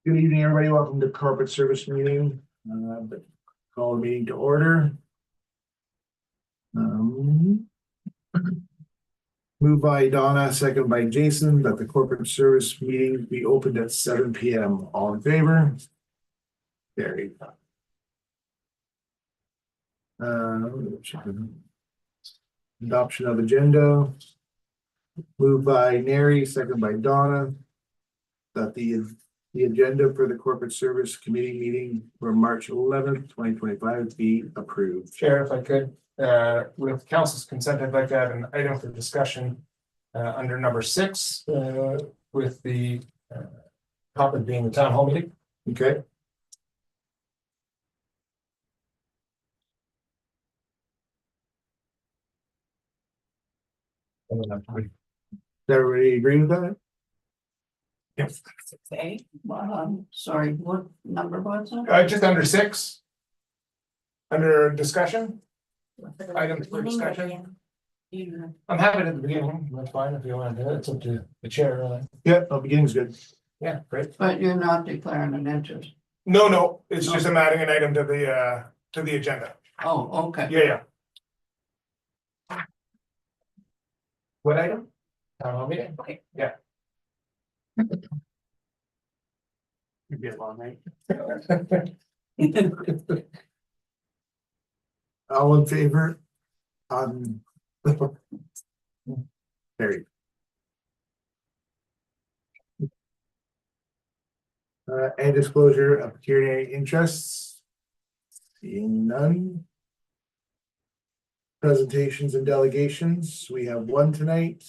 Good evening, everybody. Welcome to corporate service meeting. Call the meeting to order. Moved by Donna, second by Jason, that the corporate service meeting be opened at 7 p.m. All in favor? Carried. Adoption of agenda. Moved by Neri, second by Donna, that the agenda for the corporate service committee meeting for March 11th, 2025 be approved. Chair, if I could, with council's consent, I'd like to add an item for discussion under number 6, with the topic being the town hall meeting. Okay. Does everybody agree with that? Yes. Okay, sorry, what number was it? Just under 6. Under discussion, items for discussion. I'm happy at the beginning. That's fine if you want to do it. It's up to the chair. Yeah, the beginning's good. Yeah, great. But you're not declaring an interest. No, it's just I'm adding an item to the agenda. Oh, okay. Yeah. What item? Town hall meeting. Okay. Yeah. It'd be a long night. All in favor? Carried. And disclosure of pecuniary interests. Seeing none. Presentations and delegations. We have one tonight.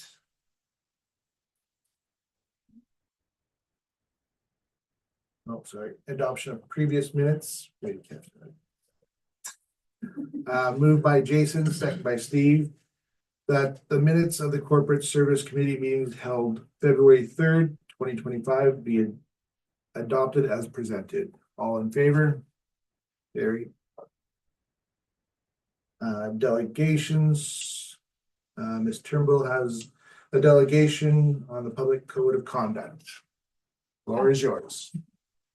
Oh, sorry. Adoption of previous minutes. Wait, catch that. Moved by Jason, second by Steve, that the minutes of the corporate service committee meetings held February 3rd, 2025 be adopted as presented. All in favor? Carried. Delegations. Ms. Turnbull has a delegation on the public code of conduct. Floor is yours.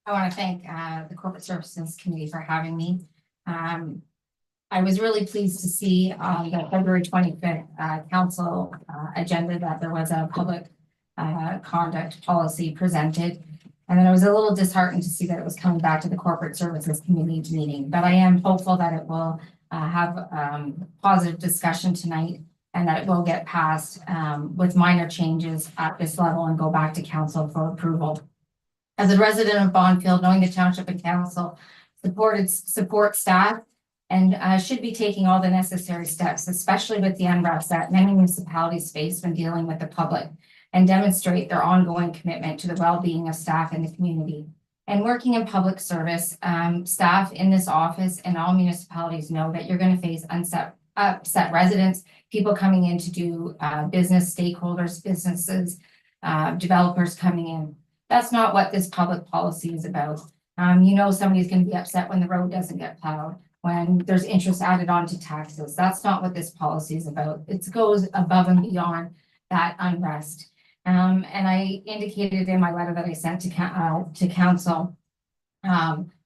I want to thank the Corporate Services Committee for having me. I was really pleased to see the February 25th council agenda that there was a public conduct policy presented. And then I was a little disheartened to see that it was coming back to the Corporate Services Committee meeting, but I am hopeful that it will have positive discussion tonight and that it will get passed with minor changes at this level and go back to council for approval. As a resident of Bonfield, knowing the township and council support staff and should be taking all the necessary steps, especially with the unrest that many municipalities face when dealing with the public, and demonstrate their ongoing commitment to the well-being of staff in the community. And working in public service, staff in this office and all municipalities know that you're going to face upset residents, people coming in to do business, stakeholders, businesses, developers coming in. That's not what this public policy is about. Somebody's going to be upset when the road doesn't get plowed, when there's interest added on to taxes. That's not what this policy is about. It goes above and beyond that unrest. And I indicated in my letter that I sent to council,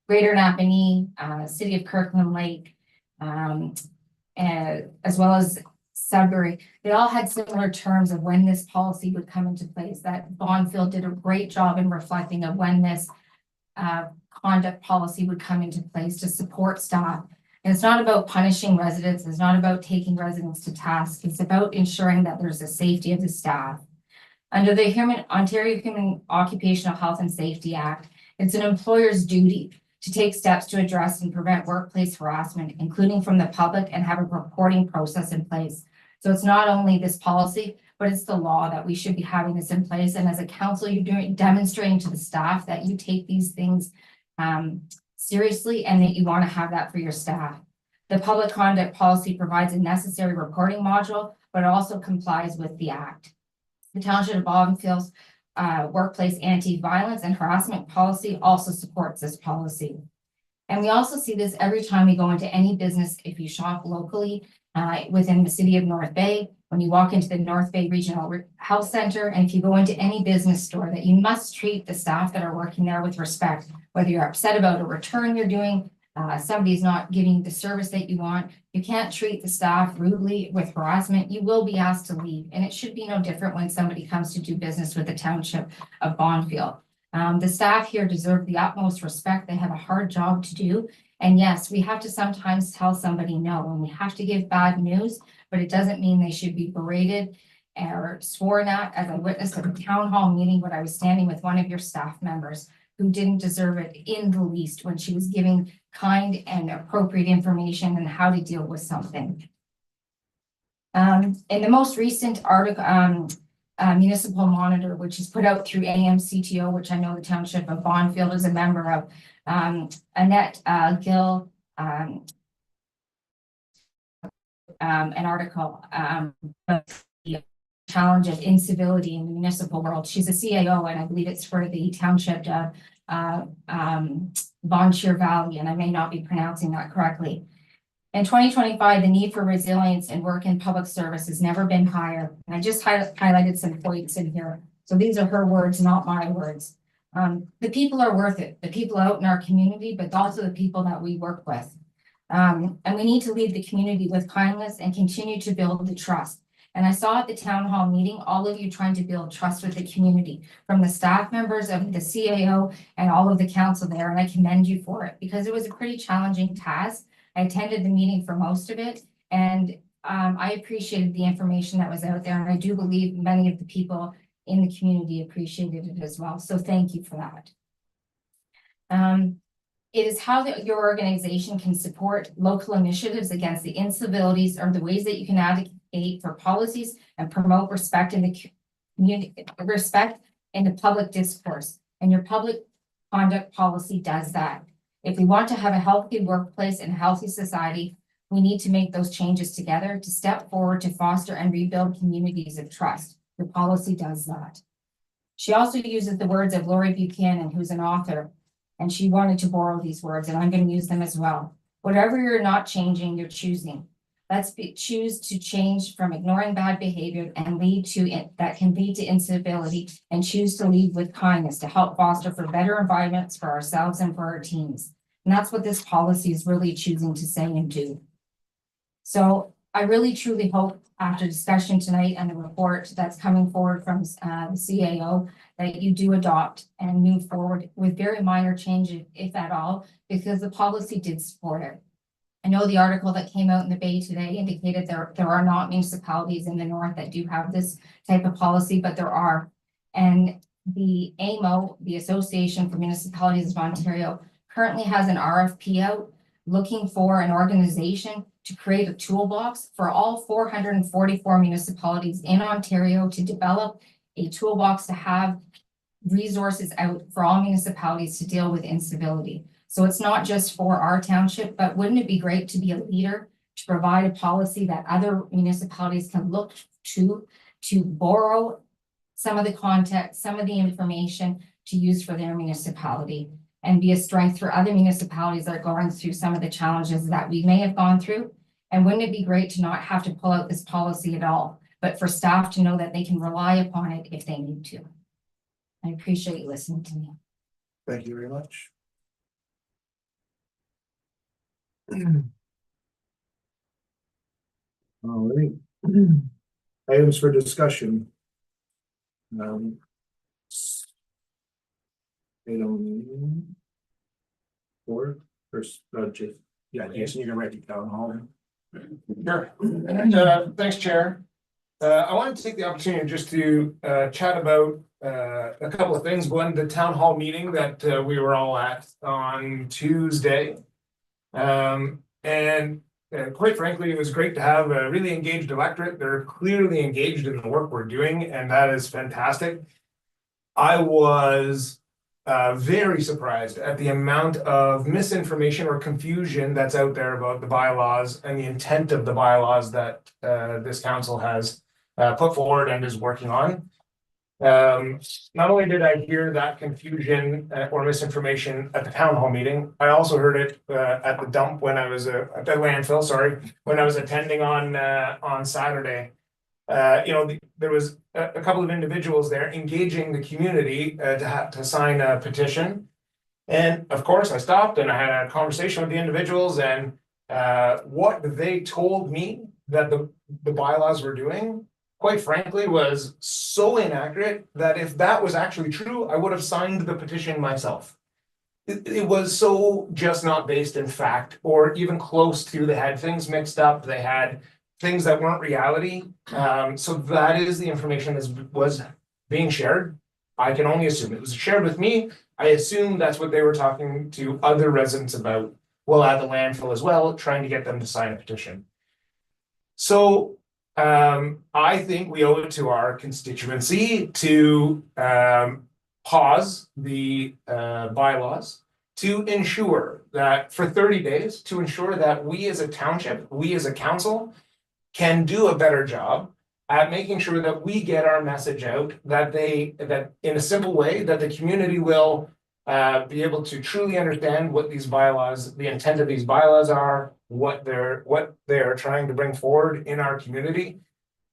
Greater Napanee, City of Kirkland Lake, as well as Sudbury, they all had similar terms of when this policy would come into place. That Bonfield did a great job in reflecting of when this conduct policy would come into place to support staff. And it's not about punishing residents. It's not about taking residents to task. It's about ensuring that there's a safety of the staff. Under the Ontario Human Occupational Health and Safety Act, it's an employer's duty to take steps to address and prevent workplace harassment, including from the public, and have a reporting process in place. So it's not only this policy, but it's the law that we should be having this in place. And as a council, you're demonstrating to the staff that you take these things seriously and that you want to have that for your staff. The public conduct policy provides a necessary reporting module, but it also complies with the Act. The Township of Bonfield's workplace anti-violence and harassment policy also supports this policy. And we also see this every time we go into any business, if you shop locally within the city of North Bay, when you walk into the North Bay Regional Health Center, and if you go into any business store, that you must treat the staff that are working there with respect, whether you're upset about a return you're doing, somebody's not giving you the service that you want. You can't treat the staff rudely with harassment. You will be asked to leave. And it should be no different when somebody comes to do business with the township of Bonfield. The staff here deserve the utmost respect. They have a hard job to do. And yes, we have to sometimes tell somebody no, and we have to give bad news, but it doesn't mean they should be berated or sworn at, as I witnessed at the town hall meeting when I was standing with one of your staff members who didn't deserve it in the least when she was giving kind and appropriate information on how to deal with something. In the most recent article, Municipal Monitor, which is put out through AMCTO, which I know the Township of Bonfield is a member of, Annette Gill, an article of the challenge of incivility in the municipal world. She's a CAO, and I believe it's for the Township of Bon Cheer Valley, and I may not be pronouncing that correctly. In 2025, the need for resilience and work in public service has never been higher. And I just highlighted some points in here. So these are her words, not my words. The people are worth it. The people out in our community, but also the people that we work with. And we need to lead the community with kindness and continue to build the trust. And I saw at the town hall meeting, all of you trying to build trust with the community, from the staff members of the CAO and all of the council there. And I commend you for it, because it was a pretty challenging task. I attended the meeting for most of it, and I appreciated the information that was out there. And I do believe many of the people in the community appreciated it as well. So thank you for that. It is how your organization can support local initiatives against the incivilities, or the ways that you can advocate for policies and promote respect in the community, respect in the public discourse. And your public conduct policy does that. If we want to have a healthy workplace and a healthy society, we need to make those changes together to step forward to foster and rebuild communities of trust. The policy does that. She also uses the words of Laurie Buchanan, who's an author, and she wanted to borrow these words, and I'm going to use them as well. Whatever you're not changing, you're choosing. Let's choose to change from ignoring bad behavior and lead to it that can lead to incivility, and choose to lead with kindness to help foster for better environments for ourselves and for our teams. And that's what this policy is really choosing to say and do. So I really truly hope, after discussion tonight and the report that's coming forward from the CAO, that you do adopt and move forward with very minor changes, if at all, because the policy did support it. I know the article that came out in the Bay today indicated there are not municipalities in the north that do have this type of policy, but there are. And the AMO, the Association for Municipalities of Ontario, currently has an RFP out looking for an organization to create a toolbox for all 444 municipalities in Ontario, to develop a toolbox to have resources out for all municipalities to deal with incivility. So it's not just for our township, but wouldn't it be great to be a leader, to provide a policy that other municipalities can look to borrow some of the context, some of the information to use for their municipality, and be a strength for other municipalities that are going through some of the challenges that we may have gone through. And wouldn't it be great to not have to pull out this policy at all, but for staff to know that they can rely upon it if they need to. I appreciate you listening to me. Thank you very much. All right. Items for discussion. Item 4, first, Jason, you're gonna write it down, Hall. Sure. Thanks, Chair. I wanted to take the opportunity just to chat about a couple of things. One, the town hall meeting that we were all at on Tuesday. And quite frankly, it was great to have a really engaged electorate. They're clearly engaged in the work we're doing, and that is fantastic. I was very surprised at the amount of misinformation or confusion that's out there about the bylaws and the intent of the bylaws that this council has put forward and is working on. Not only did I hear that confusion or misinformation at the town hall meeting, I also heard it at the dump when I was at the landfill, sorry, when I was attending on Saturday. There was a couple of individuals there engaging the community to sign a petition. And of course, I stopped and I had a conversation with the individuals, and what they told me that the bylaws were doing, quite frankly, was so inaccurate that if that was actually true, I would have signed the petition myself. It was so just not based in fact or even close to. They had things mixed up. They had things that weren't reality. So that is the information that was being shared. I can only assume it was shared with me. I assume that's what they were talking to other residents about, well, at the landfill as well, trying to get them to sign a petition. So I think we owe it to our constituency to pause the bylaws to ensure that for 30 days, to ensure that we as a township, we as a council can do a better job at making sure that we get our message out, that in a simple way, that the community will be able to truly understand what these bylaws, the intent of these bylaws are, what they're trying to bring forward in our community.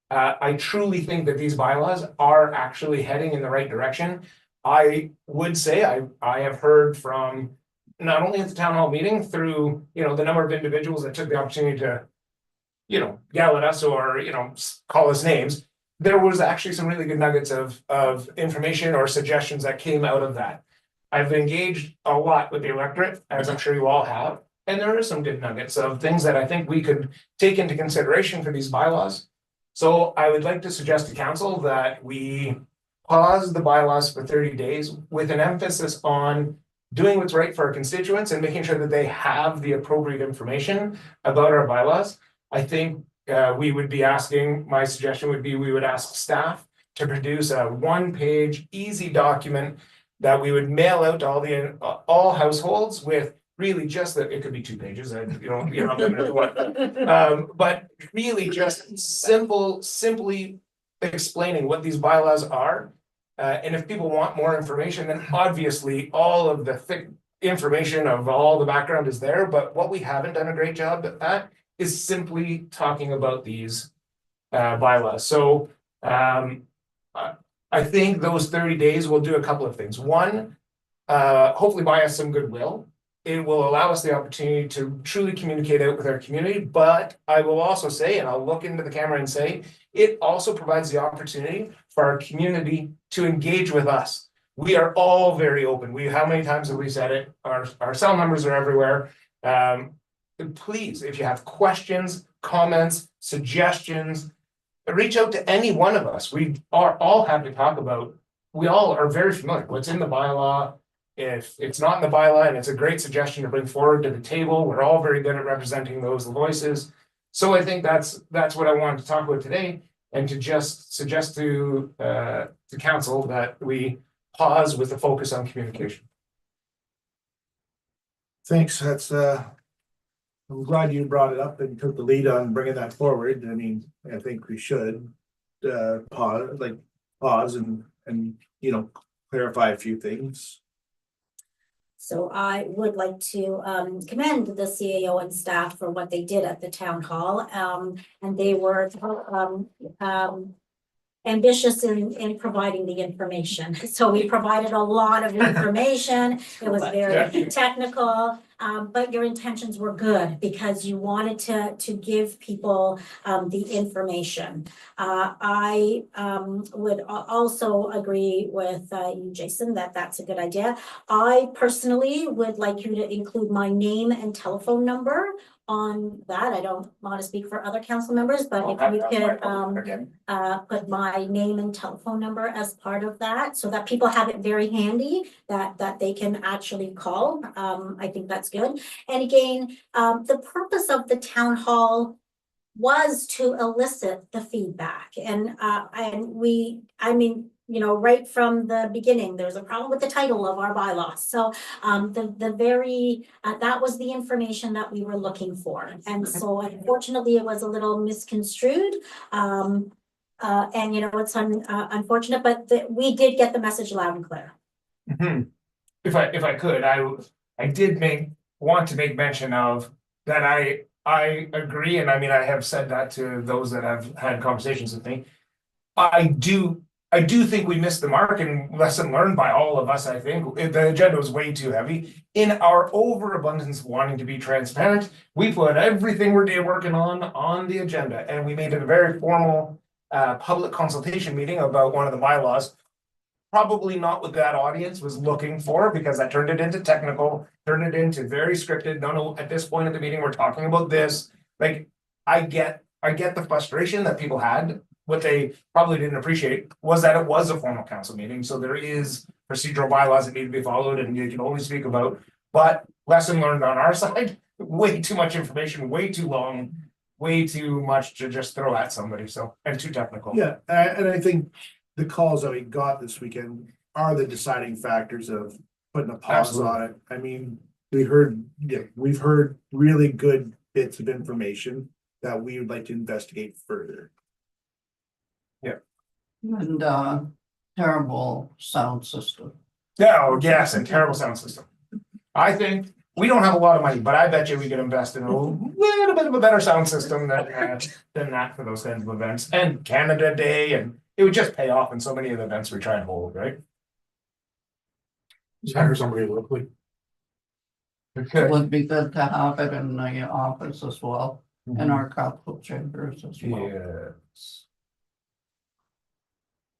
I truly think that these bylaws are actually heading in the right direction. I would say I have heard from not only at the town hall meeting through, the number of individuals that took the opportunity to, yell at us or, call us names. There was actually some really good nuggets of information or suggestions that came out of that. I've engaged a lot with the electorate, as I'm sure you all have, and there are some good nuggets of things that I think we could take into consideration for these bylaws. So I would like to suggest to council that we pause the bylaws for 30 days with an emphasis on doing what's right for our constituents and making sure that they have the appropriate information about our bylaws. I think we would be asking, my suggestion would be we would ask staff to produce a one-page easy document that we would mail out to all households with really just that. It could be 2 pages, but really just simply explaining what these bylaws are. And if people want more information, then obviously all of the thick information of all the background is there. But what we haven't done a great job at is simply talking about these bylaws. So I think those 30 days will do a couple of things. One, hopefully buy us some goodwill. It will allow us the opportunity to truly communicate out with our community. But I will also say, and I'll look into the camera and say, it also provides the opportunity for our community to engage with us. We are all very open. How many times have we said it? Our cell numbers are everywhere. Please, if you have questions, comments, suggestions, reach out to any one of us. We are all happy to talk about. We all are very familiar with what's in the bylaw. If it's not in the bylaw and it's a great suggestion to bring forward to the table, we're all very good at representing those voices. So I think that's what I wanted to talk about today, and to just suggest to council that we pause with a focus on communication. Thanks, that's I'm glad you brought it up and took the lead on bringing that forward. I mean, I think we should pause and clarify a few things. So I would like to commend the CAO and staff for what they did at the town hall. And they were ambitious in providing the information. So we provided a lot of information. It was very technical, but your intentions were good because you wanted to give people the information. I would also agree with you, Jason, that that's a good idea. I personally would like you to include my name and telephone number on that. I don't want to speak for other council members, but if you could put my name and telephone number as part of that, so that people have it very handy, that they can actually call. I think that's good. And again, the purpose of the town hall was to elicit the feedback, and right from the beginning, there's a problem with the title of our bylaws. So that was the information that we were looking for. And so unfortunately it was a little misconstrued. And you know, it's unfortunate, but we did get the message loud and clear. Mhm. If I could, I did want to make mention of that I agree, and I mean, I have said that to those that have had conversations with me. I do think we missed the mark, and lesson learned by all of us, I think. The agenda was way too heavy. In our overabundance of wanting to be transparent, we put everything we're working on the agenda, and we made it a very formal public consultation meeting about one of the bylaws. Probably not what that audience was looking for, because that turned it into technical, turned it into very scripted. No, at this point of the meeting, we're talking about this. Like, I get the frustration that people had. What they probably didn't appreciate was that it was a formal council meeting, so there is procedural bylaws that need to be followed, and you can only speak about. But lesson learned on our side, way too much information, way too long, way too much to just throw at somebody, so, and too technical. Yeah, and I think the calls that we got this weekend are the deciding factors of putting a pause on it. I mean, we've heard really good bits of information that we would like to investigate further. And terrible sound system. Yeah, oh, yes, and terrible sound system. I think we don't have a lot of money, but I bet you we could invest in a little bit of a better sound system than that for those kinds of events. And Canada Day, and it would just pay off in so many of the events we try and hold, right? Just hire somebody locally. It would be good to have it in the office as well, in our council chambers as well. Yes.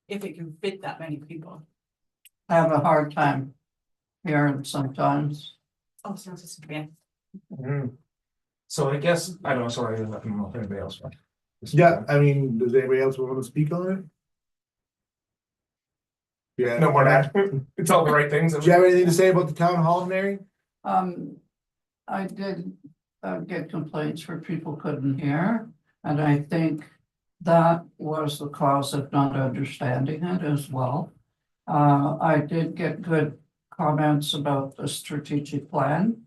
If it can fit that many people. I have a hard time hearing sometimes. Oh, sounds just, yeah. Mhm. So I guess, I don't know, sorry, I don't know if anybody else. wants to speak. Yeah, I mean, does anybody else want to speak on it? Yeah. No more than that. It's all the right things. Do you have anything to say about the town hall, Mary? I did get complaints where people couldn't hear, and I think that was the cause of not understanding it as well. I did get good comments about the strategic plan.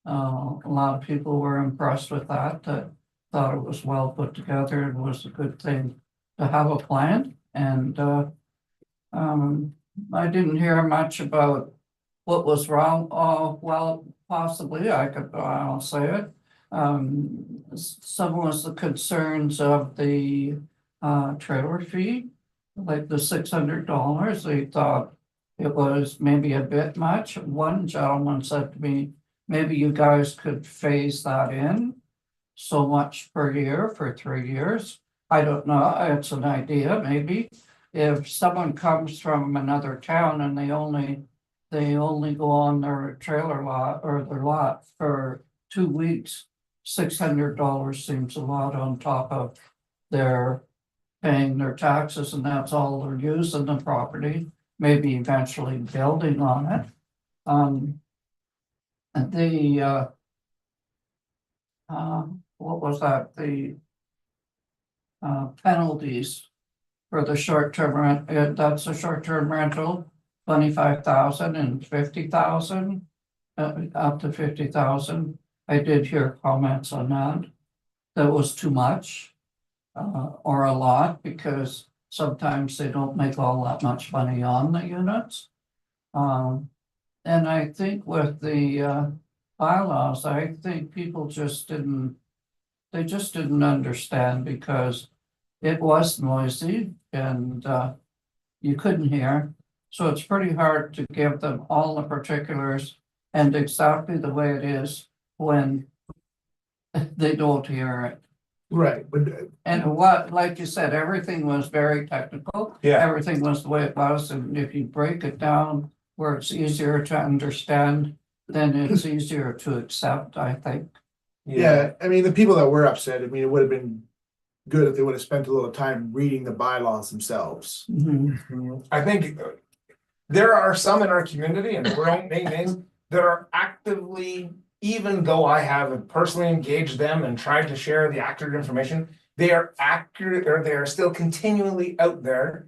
A lot of people were impressed with that, thought it was well put together and was a good thing to have a plan. And I didn't hear much about what was wrong. Well, possibly I'll say it. Some was the concerns of the trailer fee, like the $600. They thought it was maybe a bit much. One gentleman said to me, maybe you guys could phase that in so much per year for 3 years. I don't know, it's an idea, maybe. If someone comes from another town and they only go on their trailer lot or their lot for 2 weeks, $600 seems a lot on top of their paying their taxes, and that's all they're using the property, maybe eventually building on it. And the what was that? The penalties for the short-term rent, that's a short-term rental, 25,000 and 50,000, up to 50,000. I did hear comments on that. That was too much, or a lot, because sometimes they don't make all that much money on the units. And I think with the bylaws, I think people just didn't understand, because it was noisy and you couldn't hear. So it's pretty hard to give them all the particulars and exactly the way it is when they don't hear it. Right, but And what, like you said, everything was very technical. Yeah. Everything was the way it was, and if you break it down where it's easier to understand, then it's easier to accept, I think. yeah, I mean, the people that were upset, I mean, it would have been good if they would have spent a little time reading the bylaws themselves. I think there are some in our community, and we won't name names, that are actively, even though I have personally engaged them and tried to share the accurate information, they are accurate, or they are still continually out there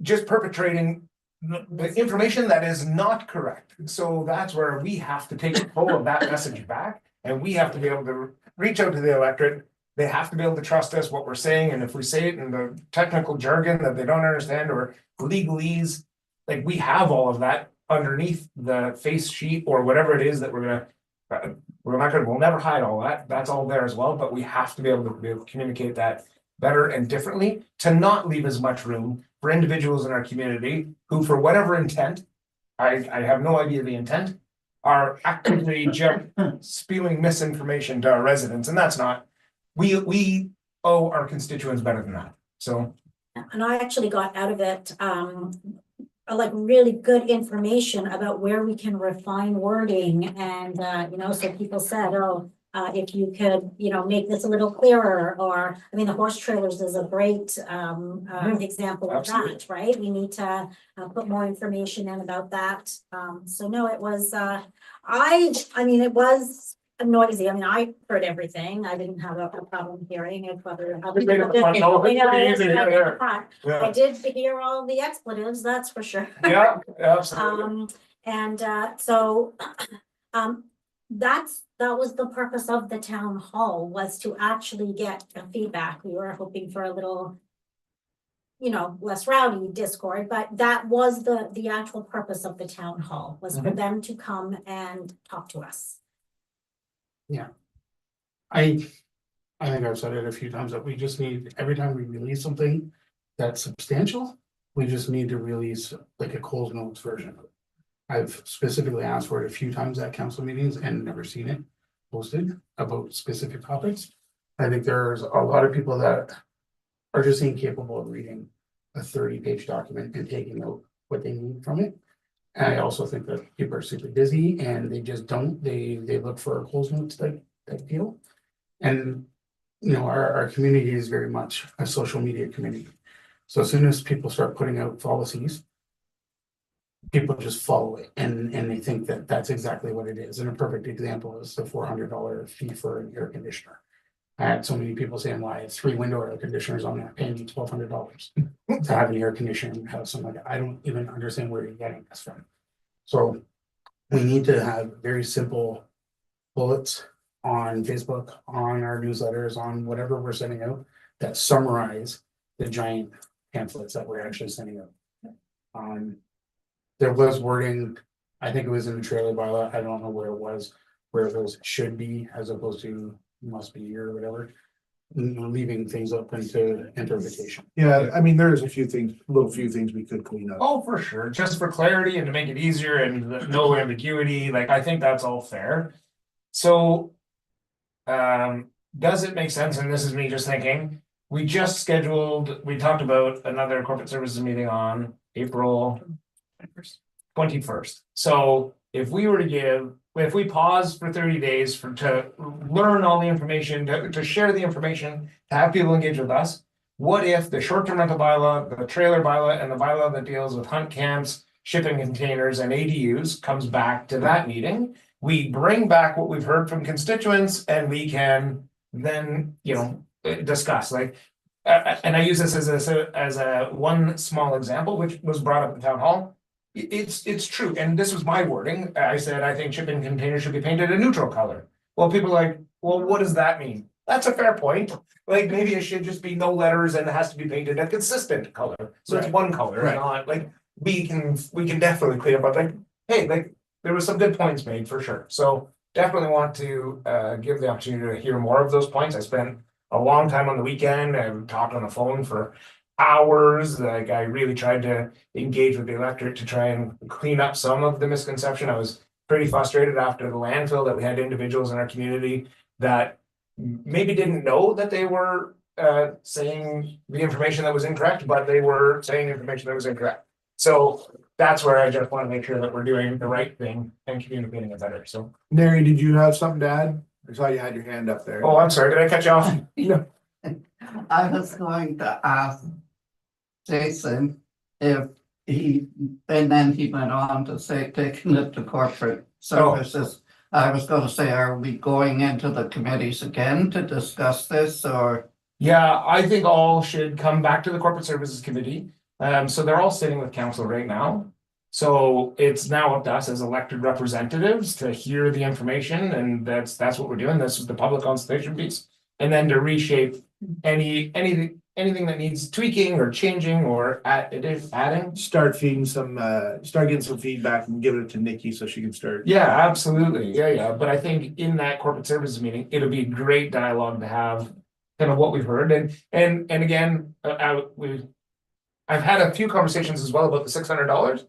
just perpetrating the information that is not correct. So that's where we have to take control of that message back, and we have to be able to reach out to the electorate, They have to be able to trust us, what we're saying, and if we say it in the technical jargon that they don't understand or legalese, like we have all of that underneath the face sheet or whatever it is that we'll never hide all that. That's all there as well, but we have to be able to communicate that better and differently to not leave as much room for individuals in our community who, for whatever intent, I have no idea the intent, are actively just spewing misinformation to our residents, and that's not, we owe our constituents better than that, so. And I actually got out of it, like really good information about where we can refine wording and, so people said, oh, if you could, make this a little clearer, or, I mean, the horse trailers is a great, example of Absolutely. that, right? We need to put more information in about that. So no, it was, it was noisy. I mean, I heard everything. I didn't have a problem hearing it, whether other Made it people fun, did. no, it's You know, pretty it's easy to like hear. fun. I Yeah, did hear all the expletives, that's for sure. yeah, absolutely. So, that was the purpose of the town hall, was to actually get feedback. We were hoping for a little, less rowdy discord, but that was the actual purpose of the town hall, was for them to come and talk to us. I think I've said it a few times that we just need, every time we release something that's substantial, we just need to release like a Coles Notes version of it. I've specifically asked for it a few times at council meetings and never seen it posted about specific topics. I think there's a lot of people that are just incapable of reading a 30-page document and taking out what they need from it. And I also think that people are super busy and they just don't, they look for a Coles Notes type deal. And, our community is very much a social media community. So as soon as people start putting out policies, people just follow it and they think that that's exactly what it is. And a perfect example is the $400 fee for an air conditioner. I had so many people saying, why it's 3 window air conditioners, I'm not paying you $1,200 to have an air conditioner in the house. I'm like, I don't even understand where you're getting this from. So we need to have very simple bullets on Facebook, on our newsletters, on whatever we're sending out that summarize the giant pamphlets that we're actually sending out. There was wording, I think it was in the trailer bylaw, I don't know where it was should be as opposed to must be or whatever. Leaving things open to interpretation. Yeah, I mean, there's a few things we could clean up. Oh, for sure, just for clarity and to make it easier and no ambiguity, like, I think that's all fair. So. Does it make sense, and this is me just thinking, we talked about another corporate services meeting on April 21st. So if we pause for 30 days to learn all the information, to share the information, to have people engage with us, what if the short-term rental bylaw, the trailer bylaw, and the bylaw that deals with hunt camps, shipping containers, and ADUs comes back to that meeting? We bring back what we've heard from constituents and we can then, discuss, like, and I use this as a one small example, which was brought up at the town hall. It's true, and this was my wording. I said, I think shipping containers should be painted a neutral color. Well, people are like, well, what does that mean? That's a fair point. Like, maybe it should just be no letters and it has to be painted a consistent color. So it's one color, Right. not like, we can definitely clean up, but like, hey, like, there was some good points made for sure. So definitely want to give the opportunity to hear more of those points. I spent a long time on the weekend. I talked on the phone for hours. Like, I really tried to engage with the electorate to try and clean up some of the misconception. I was pretty frustrated after the landfill that we had individuals in our community that maybe didn't know that they were saying the information that was incorrect, but they were saying information that was incorrect. So that's where I just want to make sure that we're doing the right thing and communicating it better. So, Mary, did you have something to add? I saw you had your hand up there. oh, I'm sorry, did I cut you off? No. I was going to ask Jason if he, and then he went on to say, taking it to corporate services. I was gonna say, are we going into the committees again to discuss this, or? Yeah, I think all should come back to the Corporate Services Committee. So they're all sitting with council right now. So it's now up to us as elected representatives to hear the information, and that's what we're doing. This is the public consultation piece. And then to reshape anything that needs tweaking or changing or adding. Start feeding some, start getting some feedback and give it to Nikki so she can start. Yeah, absolutely. Yeah. But I think in that corporate services meeting, it'll be great dialogue to have kind of what we've heard and again, I've had a few conversations as well about the $600.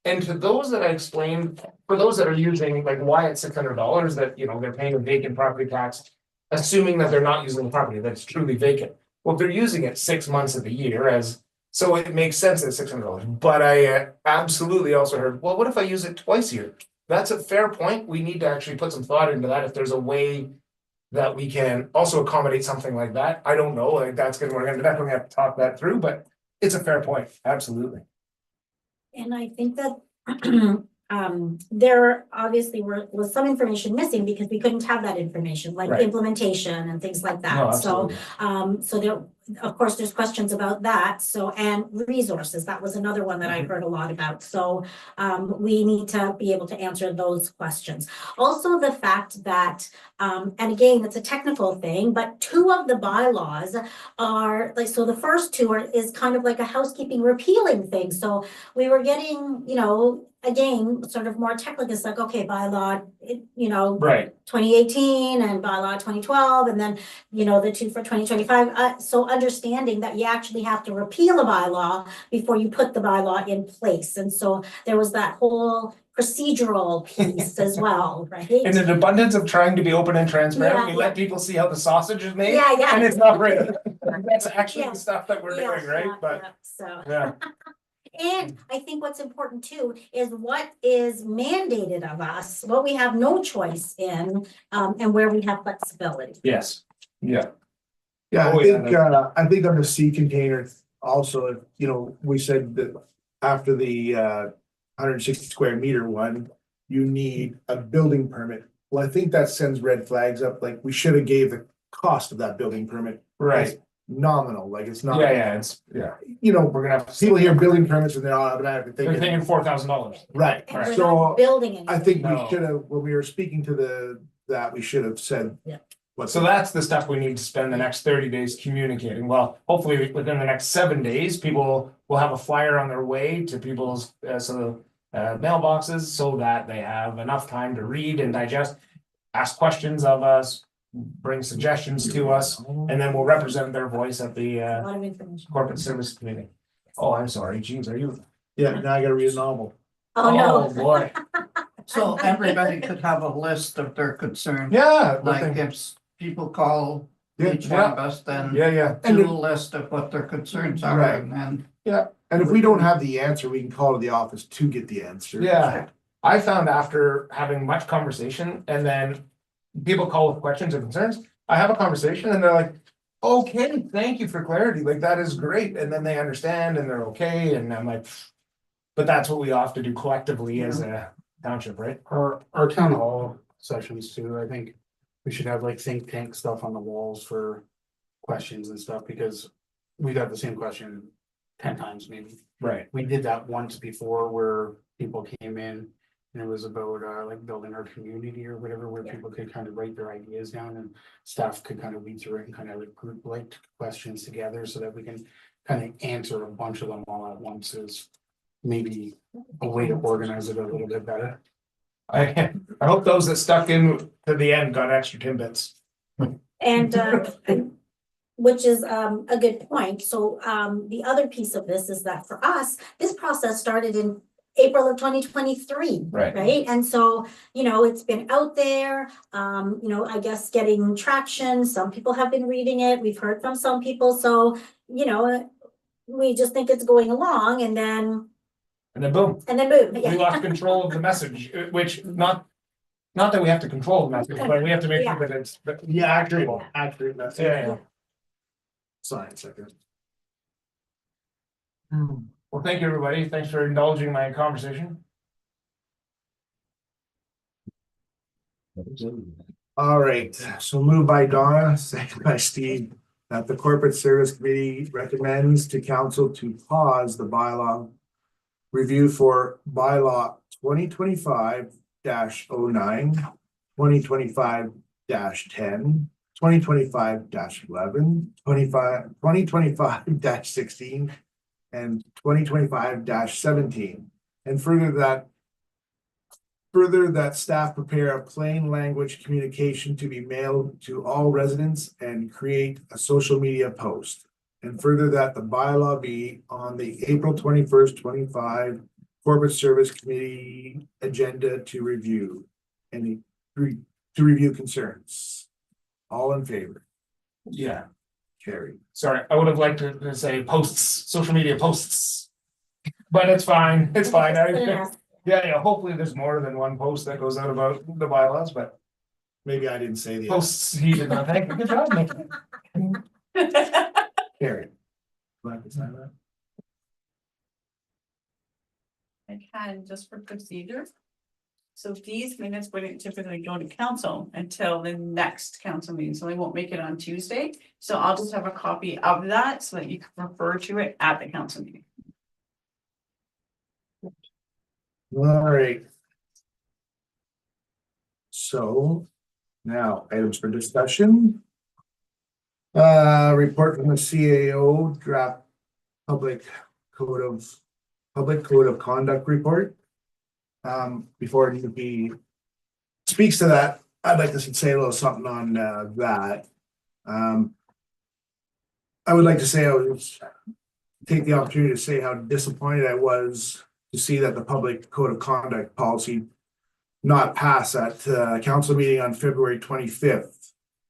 And to those that I explained, for those that are using like why it's $600, that they're paying a vacant property tax, assuming that they're not using the property, that's truly vacant. Well, they're using it 6 months of the year so it makes sense at $600. But I absolutely also heard, well, what if I use it twice a year? That's a fair point. We need to actually put some thought into that. If there's a way that we can also accommodate something like that, I don't know. Like we're gonna definitely have to talk that through, but it's a fair point. Absolutely. And I think that there obviously was some information missing because we couldn't have that information, like Right. implementation and things like No, that. So, absolutely. so there, of course, there's questions about that. So, and resources, that was another one that I heard a lot about. So, we need to be able to answer those questions. Also, the fact that, and again, it's a technical thing, but 2 of the bylaws are like, so the first 2 is kind of like a housekeeping repealing thing. So we were getting, again, sort of more technical, it's like, okay, bylaw, Right. 2018 and bylaw 2012, and then, the 2 for 2025. So understanding that you actually have to repeal a bylaw before you put the bylaw in place. And so there was that whole procedural piece as well, right? In an abundance of trying to be open and transparent, Yeah, we yeah. let people see how the sausage is made. Yeah, yeah. And it's not great. That's actually Yeah. the stuff that we're doing, right? But So. yeah. And I think what's important too is what is mandated of us, what we have no choice in, and where we have flexibility. Yes. Yeah. Yeah, Oh, I think on the sea container also, we said that after the 160 square meter one, you need a building permit. Well, I think that sends red flags up, like we should have gave the cost of that building permit. Right. Nominal, like it's not. Yeah. We're gonna have to. People hear building permits and they're all automatically They're thinking. thinking $4,000. Right, And we're so not building anything. I think we No. should have, when we were speaking to that, we should have said. Yeah. So that's the stuff we need to spend the next 30 days communicating. Well, hopefully within the next 7 days, people will have a flyer on their way to people's mailboxes so that they have enough time to read and digest, ask questions of us, bring suggestions to us, and then we'll represent their voice at the A lot of information. corporate service committee. Oh, I'm sorry, Jeez, are you? Yeah, now I gotta read a novel. Oh, no. Boy, So everybody could have a list of their concerns. yeah. Like if people call Yeah, each one of us, then Yeah. do a list of what their concerns are Right. and then. And if we don't have the answer, we can call to the office to get the answer. Yeah. I found after having much conversation and then people call with questions or concerns, I have a conversation and they're like, okay, thank you for clarity. Like, that is great. And then they understand and they're okay. And I'm like, but that's what we have to do collectively as a township, right? Our town hall sessions too, I think we should have like think tank stuff on the walls for questions and stuff, because we got the same question 10 times maybe. Right. We did that once before where people came in and it was about like building our community or whatever, where people could kind of write their ideas down and staff could kind of read through it and kind of like group like questions together so that we can kind of answer a bunch of them all at once is maybe a way to organize it a little bit better. I hope those that stuck in to the end got extra tidbits. And which is a good point. So the other piece of this is that for us, this process started in April of 2023. Right. Right. And so, it's been out there, I guess getting traction. Some people have been reading it. We've heard from some people. So, we just think it's going along and then boom, boom. we Yeah. lost control of the message, which not that we have to control the message, but we have to make sure that it's. Yeah, accurate message. Yeah. Science, second. Well, thank you, everybody. Thanks for indulging my conversation. All right, so moved by Donna, second by Steve, that the Corporate Service Committee recommends to council to pause the bylaw review for bylaw 2025-09, 2025-10, 2025-11, 2025-16, and 2025-17. And further that staff prepare a plain language communication to be mailed to all residents and create a social media post. And further that the bylaw be on the April 21st, 25 Corporate Service Committee agenda to review concerns. All in favor? Yeah, Carried. sorry, I would have liked to say posts, social media posts. But it's fine, it's fine. Yeah, hopefully there's more than one post that goes out about the bylaws, but Maybe I didn't say the posts, he did not thank you. Good job, Nick. carried. Glad to sign that. I can, just for procedure. So these minutes wouldn't typically go to council until the next council meeting, so they won't make it on Tuesday. So I'll just have a copy of that so that you can refer to it at the council meeting. All right. So now items for discussion. Report from the CAO draft public code of conduct report. Before he speaks to that, I'd like to say a little something on that. I would like to say take the opportunity to say how disappointed I was to see that the public code of conduct policy not pass at council meeting on February 25th.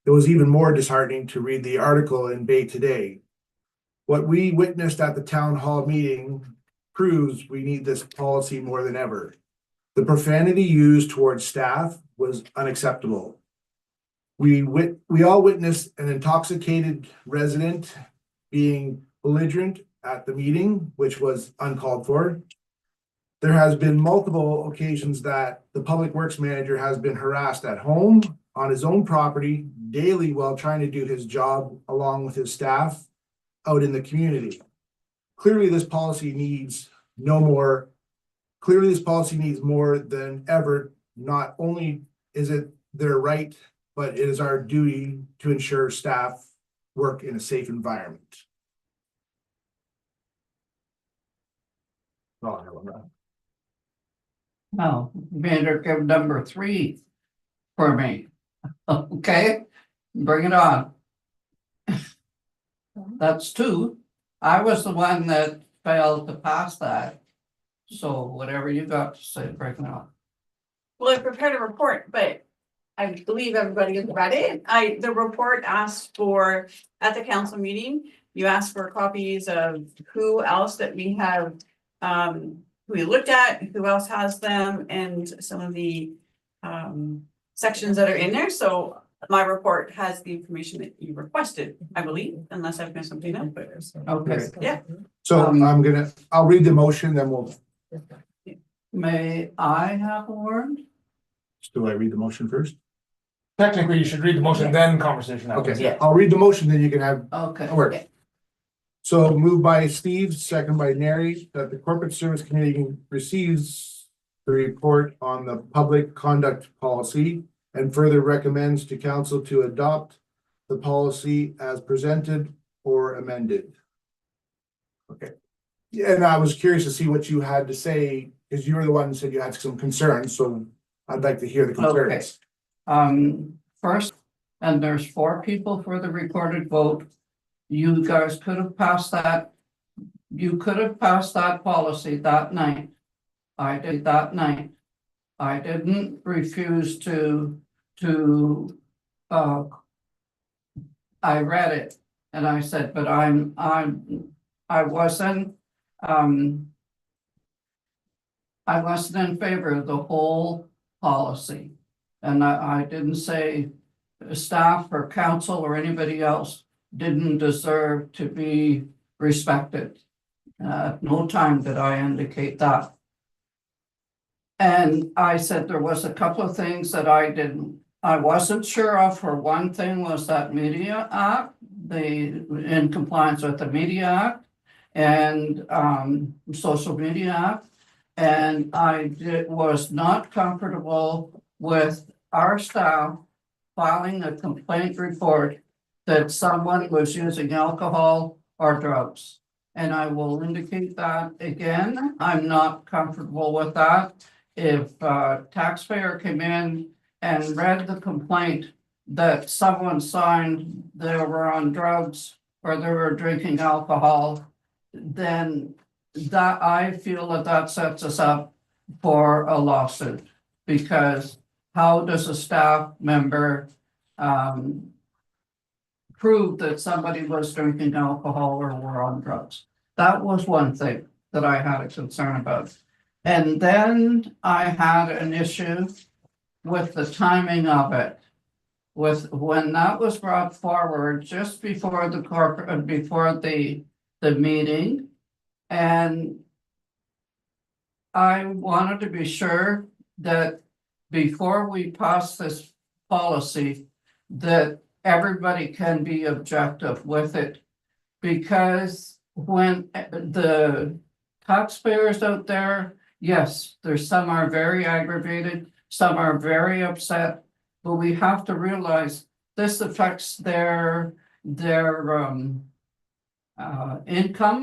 It was even more disheartening to read the article in Bay Today. What we witnessed at the town hall meeting proves we need this policy more than ever. The profanity used towards staff was unacceptable. We all witnessed an intoxicated resident being belligerent at the meeting, which was uncalled for. There has been multiple occasions that the public works manager has been harassed at home, on his own property, daily while trying to do his job along with his staff out in the community. Clearly, this policy needs more than ever. Not only is it their right, but it is our duty to ensure staff work in a safe environment. Oh, I don't know. No, better give number 3 for me. Okay, bring it on. That's 2. I was the one that failed to pass that. So whatever you got to say, bring it on. Well, I prepared a report, but I believe everybody has read it. The report asked for, at the council meeting, you asked for copies of who else that we have, who we looked at, who else has them, and some of the sections that are in there. So my report has the information that you requested, I believe, unless I've missed something up. Okay. Yeah. So I'll read the motion, then we'll, May I have a word? do I read the motion first? Technically, you should read the motion, then conversation happens. Okay, I'll read the motion, then you can have Okay. a word. So moved by Steve, second by Neri, that the Corporate Service Committee receives the report on the public conduct policy and further recommends to council to adopt the policy as presented or amended. Okay. Yeah, and I was curious to see what you had to say, because you were the one who said you had some concerns, so I'd like to hear the concerns. First, and there's 4 people for the recorded vote. You guys could have passed that. You could have passed that policy that night. I did that night. I didn't refuse to, I read it and I said, but I wasn't in favor of the whole policy. And I didn't say staff or council or anybody else didn't deserve to be respected. No time did I indicate that. And I said there was a couple of things that I wasn't sure of. For one thing was that Media Act, in compliance with the Media Act and Social Media Act. And I was not comfortable with our staff filing a complaint report that someone was using alcohol or drugs. And I will indicate that again, I'm not comfortable with that. If a taxpayer came in and read the complaint that someone signed they were on drugs or they were drinking alcohol, then that I feel that sets us up for a lawsuit. Because how does a staff member prove that somebody was drinking alcohol or were on drugs? That was one thing that I had a concern about. And then I had an issue with the timing of it. With when that was brought forward just before the corporate, before the meeting. And I wanted to be sure that before we pass this policy, that everybody can be objective with it. Because when the taxpayers out there, yes, there's some are very aggravated, some are very upset, but we have to realize this affects their income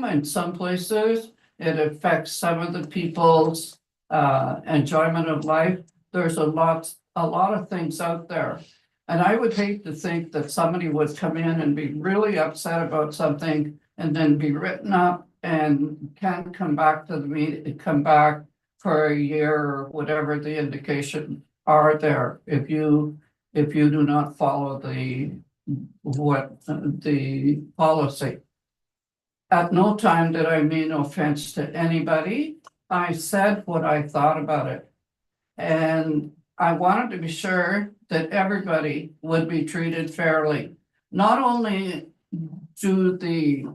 in some places. It affects some of the people's enjoyment of life. There's a lot of things out there. And I would hate to think that somebody would come in and be really upset about something and then be written up and can't come back to the meeting, come back for a year or whatever the indication are there. If you do not follow the policy. At no time did I mean offense to anybody. I said what I thought about it. And I wanted to be sure that everybody would be treated fairly. Not only do the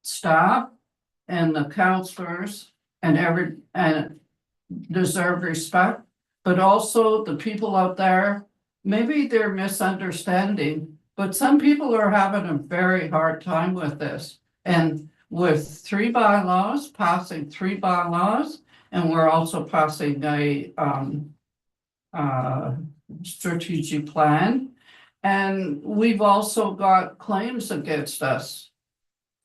staff and the counselors and deserve respect, but also the people out there, maybe they're misunderstanding, but some people are having a very hard time with this. And with 3 bylaws, passing 3 bylaws, and we're also passing a strategic plan. And we've also got claims against us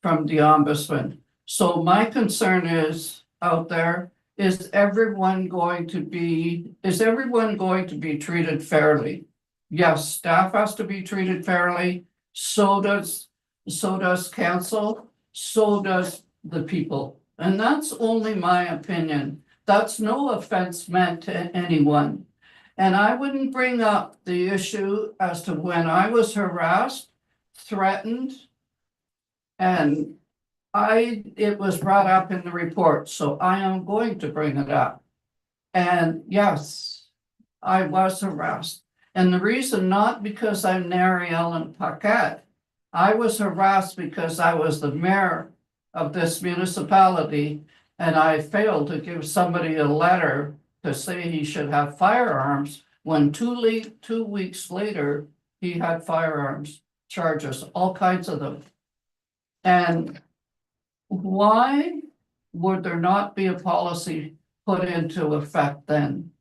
from the ombudsman. So my concern is out there, is everyone going to be treated fairly? Yes, staff has to be treated fairly, so does council, so does the people. And that's only my opinion. That's no offense meant to anyone. And I wouldn't bring up the issue as to when I was harassed, threatened, and it was brought up in the report, so I am going to bring it up. And yes, I was harassed. And the reason, not because I'm Mary Ellen Paquette, I was harassed because I was the mayor of this municipality and I failed to give somebody a letter to say he should have firearms when 2 weeks later, he had firearms charges, all kinds of them. And why would there not be a policy put into effect then?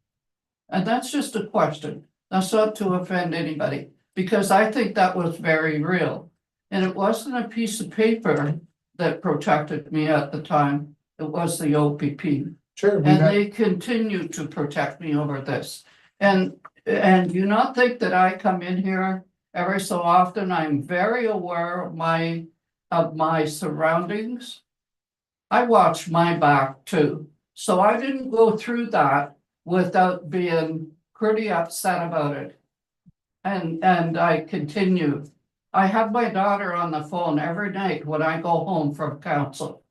And that's just a question. That's not to offend anybody, because I think that was very real. And it wasn't a piece of paper that protected me at the time. It was the OPP. Sure. And they continue to protect me over this. And do not think that I come in here every so often. I'm very aware of my surroundings. I watch my back too. So I didn't go through that without being pretty upset about it. And I continue. I have my daughter on the phone every night when I go home from council.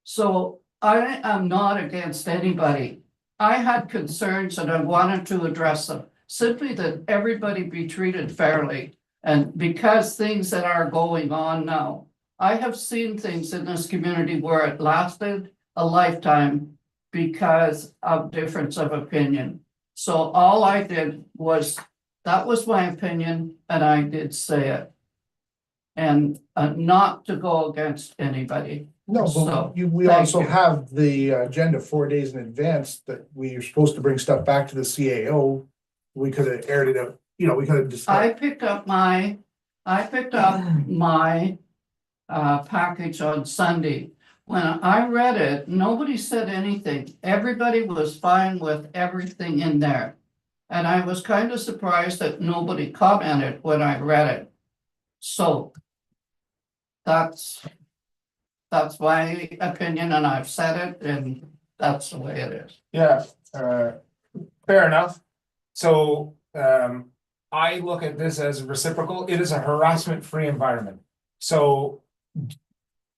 So I am not against anybody. I had concerns and I wanted to address them. Simply that everybody be treated fairly. And because things that are going on now, I have seen things in this community where it lasted a lifetime because of difference of opinion. So all I did was, that was my opinion, and I did say it. And not to go against anybody. No, So, but we thank also you. have the agenda 4 days in advance that we are supposed to bring stuff back to the CAO we could have aired it out, you know, we could have I discussed. picked up my package on Sunday. When I read it, nobody said anything. Everybody was fine with everything in there. And I was kind of surprised that nobody commented when I read it. So that's my opinion, and I've said it, and that's the way it is. Yeah, fair enough. So, I look at this as reciprocal. It is a harassment-free environment. So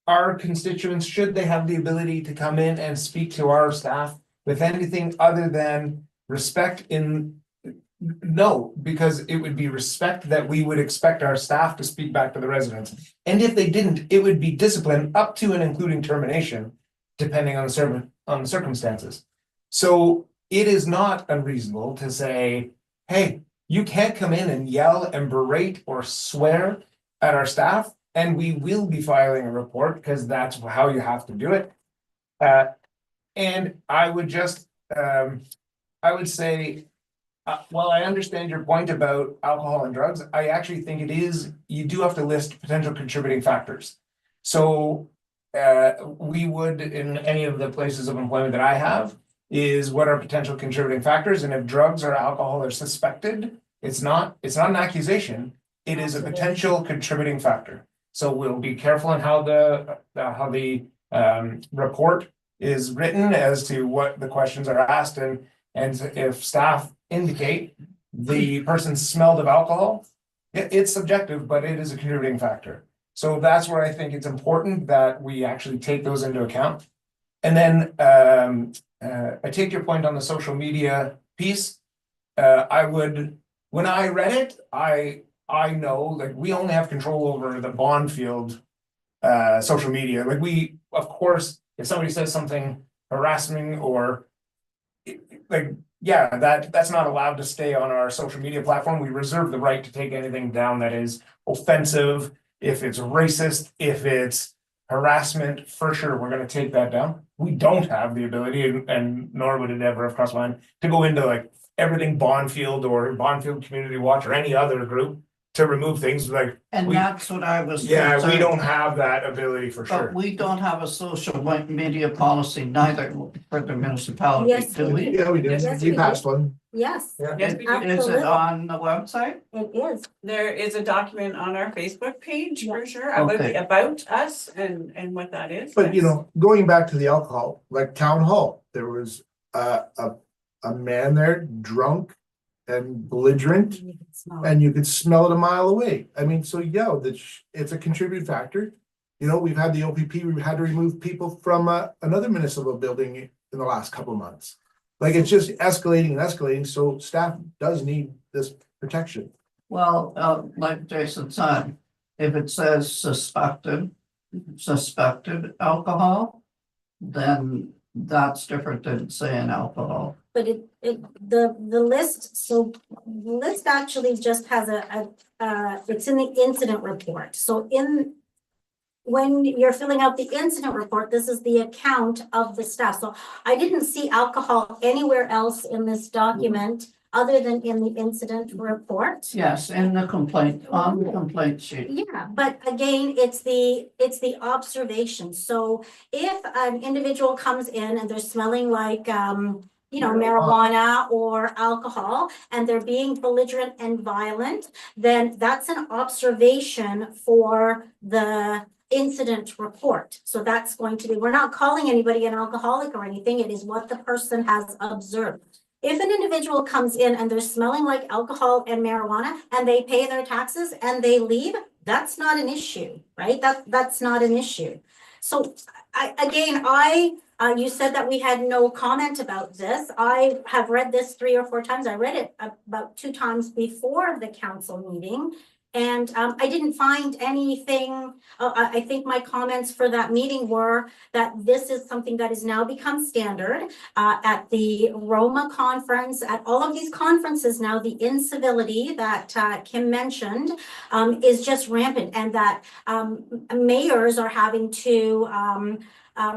our constituents, should they have the ability to come in and speak to our staff with anything other than respect in? No, because it would be respect that we would expect our staff to speak back to the residents. And if they didn't, it would be discipline up to and including termination, depending on the circumstances. So it is not unreasonable to say, hey, you can't come in and yell and berate or swear at our staff, and we will be filing a report because that's how you have to do it. And I would just, I would say, while I understand your point about alcohol and drugs, I actually think you do have to list potential contributing factors. So we would, in any of the places of employment that I have, is what are potential contributing factors, and if drugs or alcohol are suspected, it's not an accusation, it is a potential contributing factor. So we'll be careful in how the report is written as to what the questions are asked, and if staff indicate the person smelled of alcohol, it's subjective, but it is a contributing factor. So that's where I think it's important that we actually take those into account. And then I take your point on the social media piece. When I read it, I know, like, we only have control over the Bonfield social media. Like, we, of course, if somebody says something harassing or like, yeah, that's not allowed to stay on our social media platform. We reserve the right to take anything down that is offensive. If it's racist, if it's harassment, for sure, we're gonna take that down. We don't have the ability, and nor would it ever have crossed my mind, to go into like everything Bonfield or Bonfield Community Watch or any other group to remove things like. And that's what I was. Yeah, we concerned. don't have that ability for sure. But we don't have a social media policy neither for the municipality, Yes, do we? Yeah, we did, Yes, we we passed one. Yes, Yes, we do. Is it Absolutely. on the website? it is. There is a document on our Facebook page for sure about Okay. about us and what that is. But you yes. know, going back to the alcohol, like town hall, there was a man there drunk and belligerent, and you could smell it a mile away. I mean, so yeah, it's a contributing factor. You know, we've had the OPP, we've had to remove people from another municipal building in the last couple of months. Like, it's just escalating and escalating, so staff does need this protection. Well, like Jason said, if it says suspected alcohol, then that's different than saying alcohol. But the list, so the list actually just has it's in the incident report. So when you're filling out the incident report, this is the account of the staff. So I didn't see alcohol anywhere else in this document other than in the incident report. Yes, in the complaint, on the complaint sheet. Yeah, but again, it's the observation. So if an individual comes in and they're smelling like, marijuana or alcohol, and they're being belligerent and violent, then that's an observation for the incident report. So that's going to be, we're not calling anybody an alcoholic or anything. It is what the person has observed. If an individual comes in and they're smelling like alcohol and marijuana and they pay their taxes and they leave, that's not an issue, right? That's not an issue. So you said that we had no comment about this. I have read this 3 or 4 times. I read it about 2 times before the council meeting. And I didn't find anything, I think my comments for that meeting were that this is something that has now become standard at the Roma conference, at all of these conferences now, the incivility that Kim mentioned is just rampant, and that mayors are having to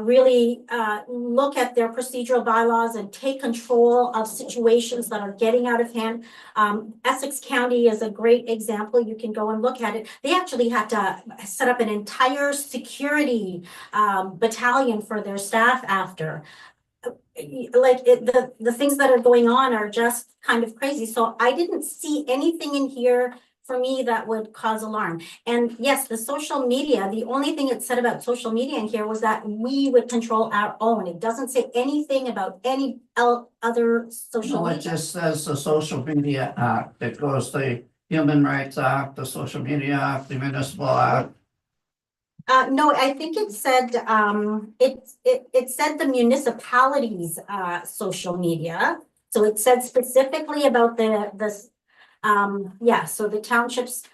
really look at their procedural bylaws and take control of situations that are getting out of hand. Essex County is a great example. You can go and look at it. They actually had to set up an entire security battalion for their staff after. The things that are going on are just kind of crazy. So I didn't see anything in here for me that would cause alarm. And yes, the social media, the only thing it said about social media in here was that we would control our own. It doesn't say anything about any other social No, it media. just says the Social Media Act. It goes the Human Rights Act, the Social Media Act, the Municipal Act. No, I think it said, it said the municipalities, social media. So it said specifically about yeah, so the townships,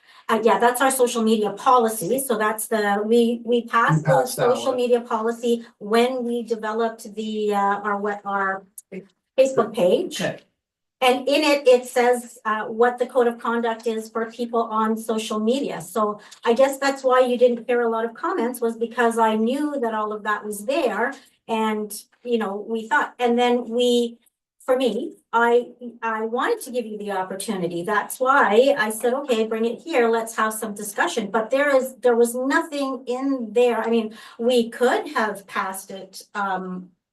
yeah, that's our social media policy. So that's we passed the passed that social one. media policy when we developed the, our Facebook page. Okay. And in it, it says what the code of conduct is for people on social media. So I guess that's why you didn't hear a lot of comments, was because I knew that all of that was there. And, you know, we thought, and then for me, I wanted to give you the opportunity. That's why I said, okay, bring it here. Let's have some discussion. But there was nothing in there. I mean, we could have passed it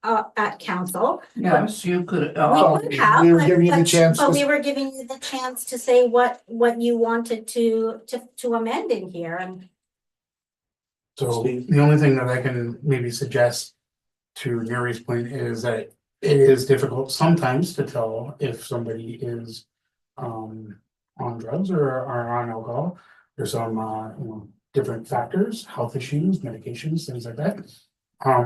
at council. Yes, you could. We could have, we were giving you the chance but to- we were giving you the chance to say what you wanted to amend in here, and So the only thing that I can maybe suggest to Gary's point is that it is difficult sometimes to tell if somebody is on drugs or on alcohol. There's some different factors, health issues, medications, things like that.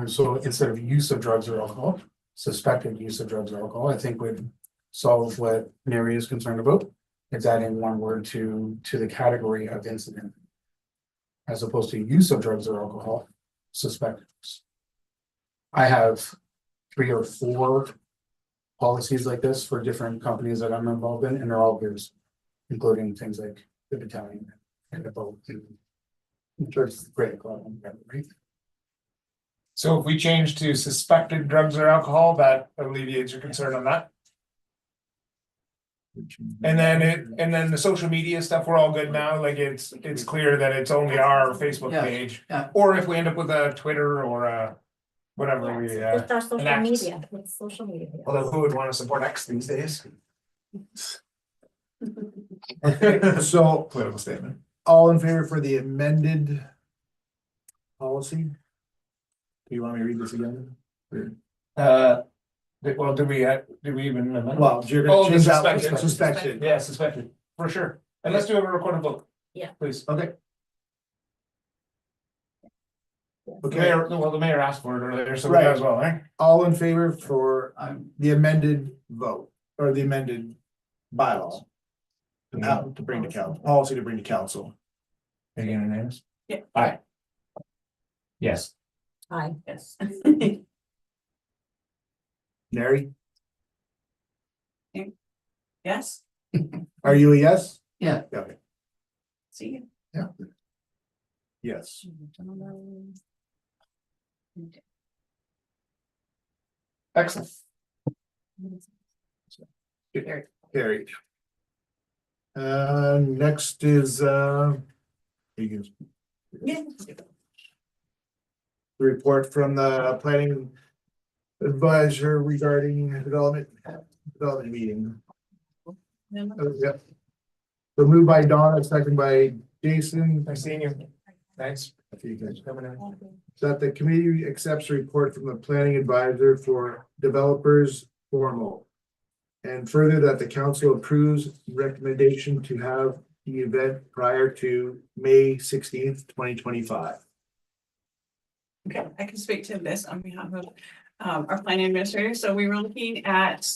So instead of use of drugs or alcohol, suspected use of drugs or alcohol, I think would solve what Mary is concerned about. It's adding one word to the category of incident. As opposed to use of drugs or alcohol, suspected. I have 3 or 4 policies like this for different companies that I'm involved in, and they're all yours, including things like the battalion and the boat and great club, right? So if we change to suspected drugs or alcohol, that alleviates your concern on that. And then the social media stuff, we're all good now, like it's clear that it's only our Facebook Yeah, page. yeah. Or if we end up with a Twitter or a whatever we, it's our social X. media, it's social media. although who would wanna support X these days? So, Political statement. all in favor for the amended policy? Do you want me to read this again? Well, did we even? amend it? Well, you're Oh, gonna the change that suspected. one, suspected. Yeah, suspected, for sure. And let's do a recorded vote. Yeah. Please. Okay, The okay, mayor, well, the mayor asked for it earlier, so we Right. might as well, eh? all in favor for I'm, the amended vote, or the amended bylaw? To bring to council, policy to bring to council. Are you gonna name us? Yeah. Aye. Yes. Hi. Yes. Mary, Yes, are you a yes? yeah, Okay, see. yes. Excellent. Carried. Next is, you can- Yeah. the report from the planning advisor regarding development meeting. Yep. So moved by Donna, second by Jason. Nice seeing you. Thanks. Okay, guys. Coming in. That the committee accepts a report from the planning advisor for developers formal. And further that the council approves recommendation to have the event prior to May 16th, 2025. Okay, I can speak to this on behalf of our planning administrator. So we were looking at,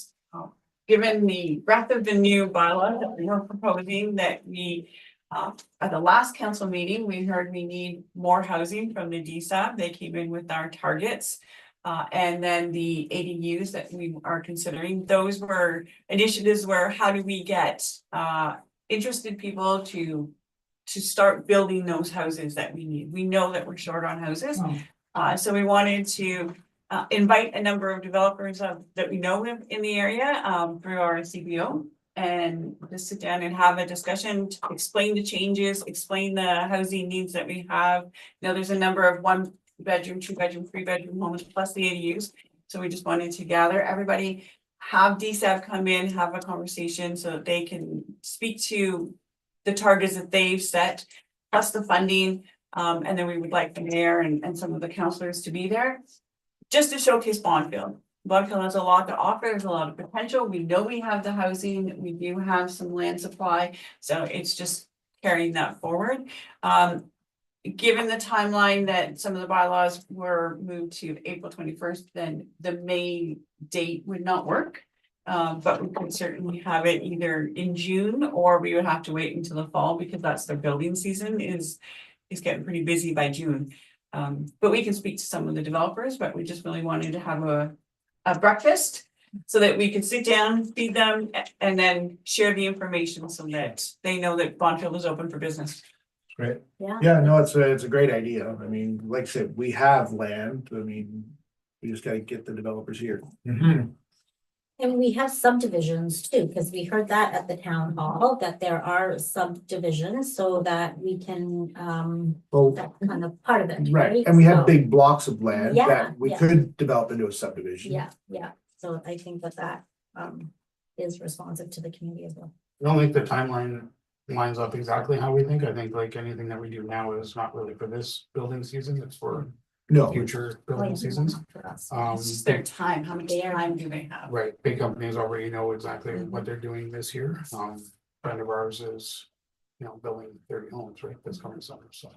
given the breadth of the new bylaw that we were proposing, that we At the last council meeting, we heard we need more housing from the DSAB. They came in with our targets. And then the ADUs that we are considering, those were initiatives where how do we get interested people to start building those houses that we need. We know that we're short on houses. So we wanted to invite a number of developers that we know live in the area through our CBO. And just sit down and have a discussion, to explain the changes, explain the housing needs that we have. You know, there's a number of 1-bedroom, 2-bedroom, 3-bedroom homes plus the ADUs. So we just wanted to gather everybody, have DSAB come in, have a conversation so that they can speak to the targets that they've set, plus the funding. And then we would like the mayor and some of the councillors to be there, just to showcase Bonneville. Bonneville has a lot to offer, there's a lot of potential, we know we have the housing, we do have some land supply, so it's just carrying that forward. Given the timeline that some of the bylaws were moved to April 21st, then the May date would not work. But we could certainly have it either in June, or we would have to wait until the fall, because that's their building season is getting pretty busy by June. But we can speak to some of the developers, but we just really wanted to have a breakfast so that we could sit down, feed them, and then share the information so that they know that Bonneville is open for business. Great. Yeah. Yeah, no, it's a great idea. I mean, like I said, we have land. I mean, we just gotta get the developers here. And we have subdivisions too, because we heard that at the town hall, that there are subdivisions so that we can, Well, that's kind of part of it, right, right? and we have So- big blocks of land Yeah, that we yeah. could develop into a subdivision. Yeah, so I think that is responsive to the community as well. I don't think the timeline lines up exactly how we think. I think like anything that we do now is not really for this building season, it's for No, future Oh, yeah, building seasons. for us. It's just their time, how much time do they have? Right, big companies already know exactly what they're doing this year. Friend of ours is, you know, building 30 homes, right, this coming summer, so.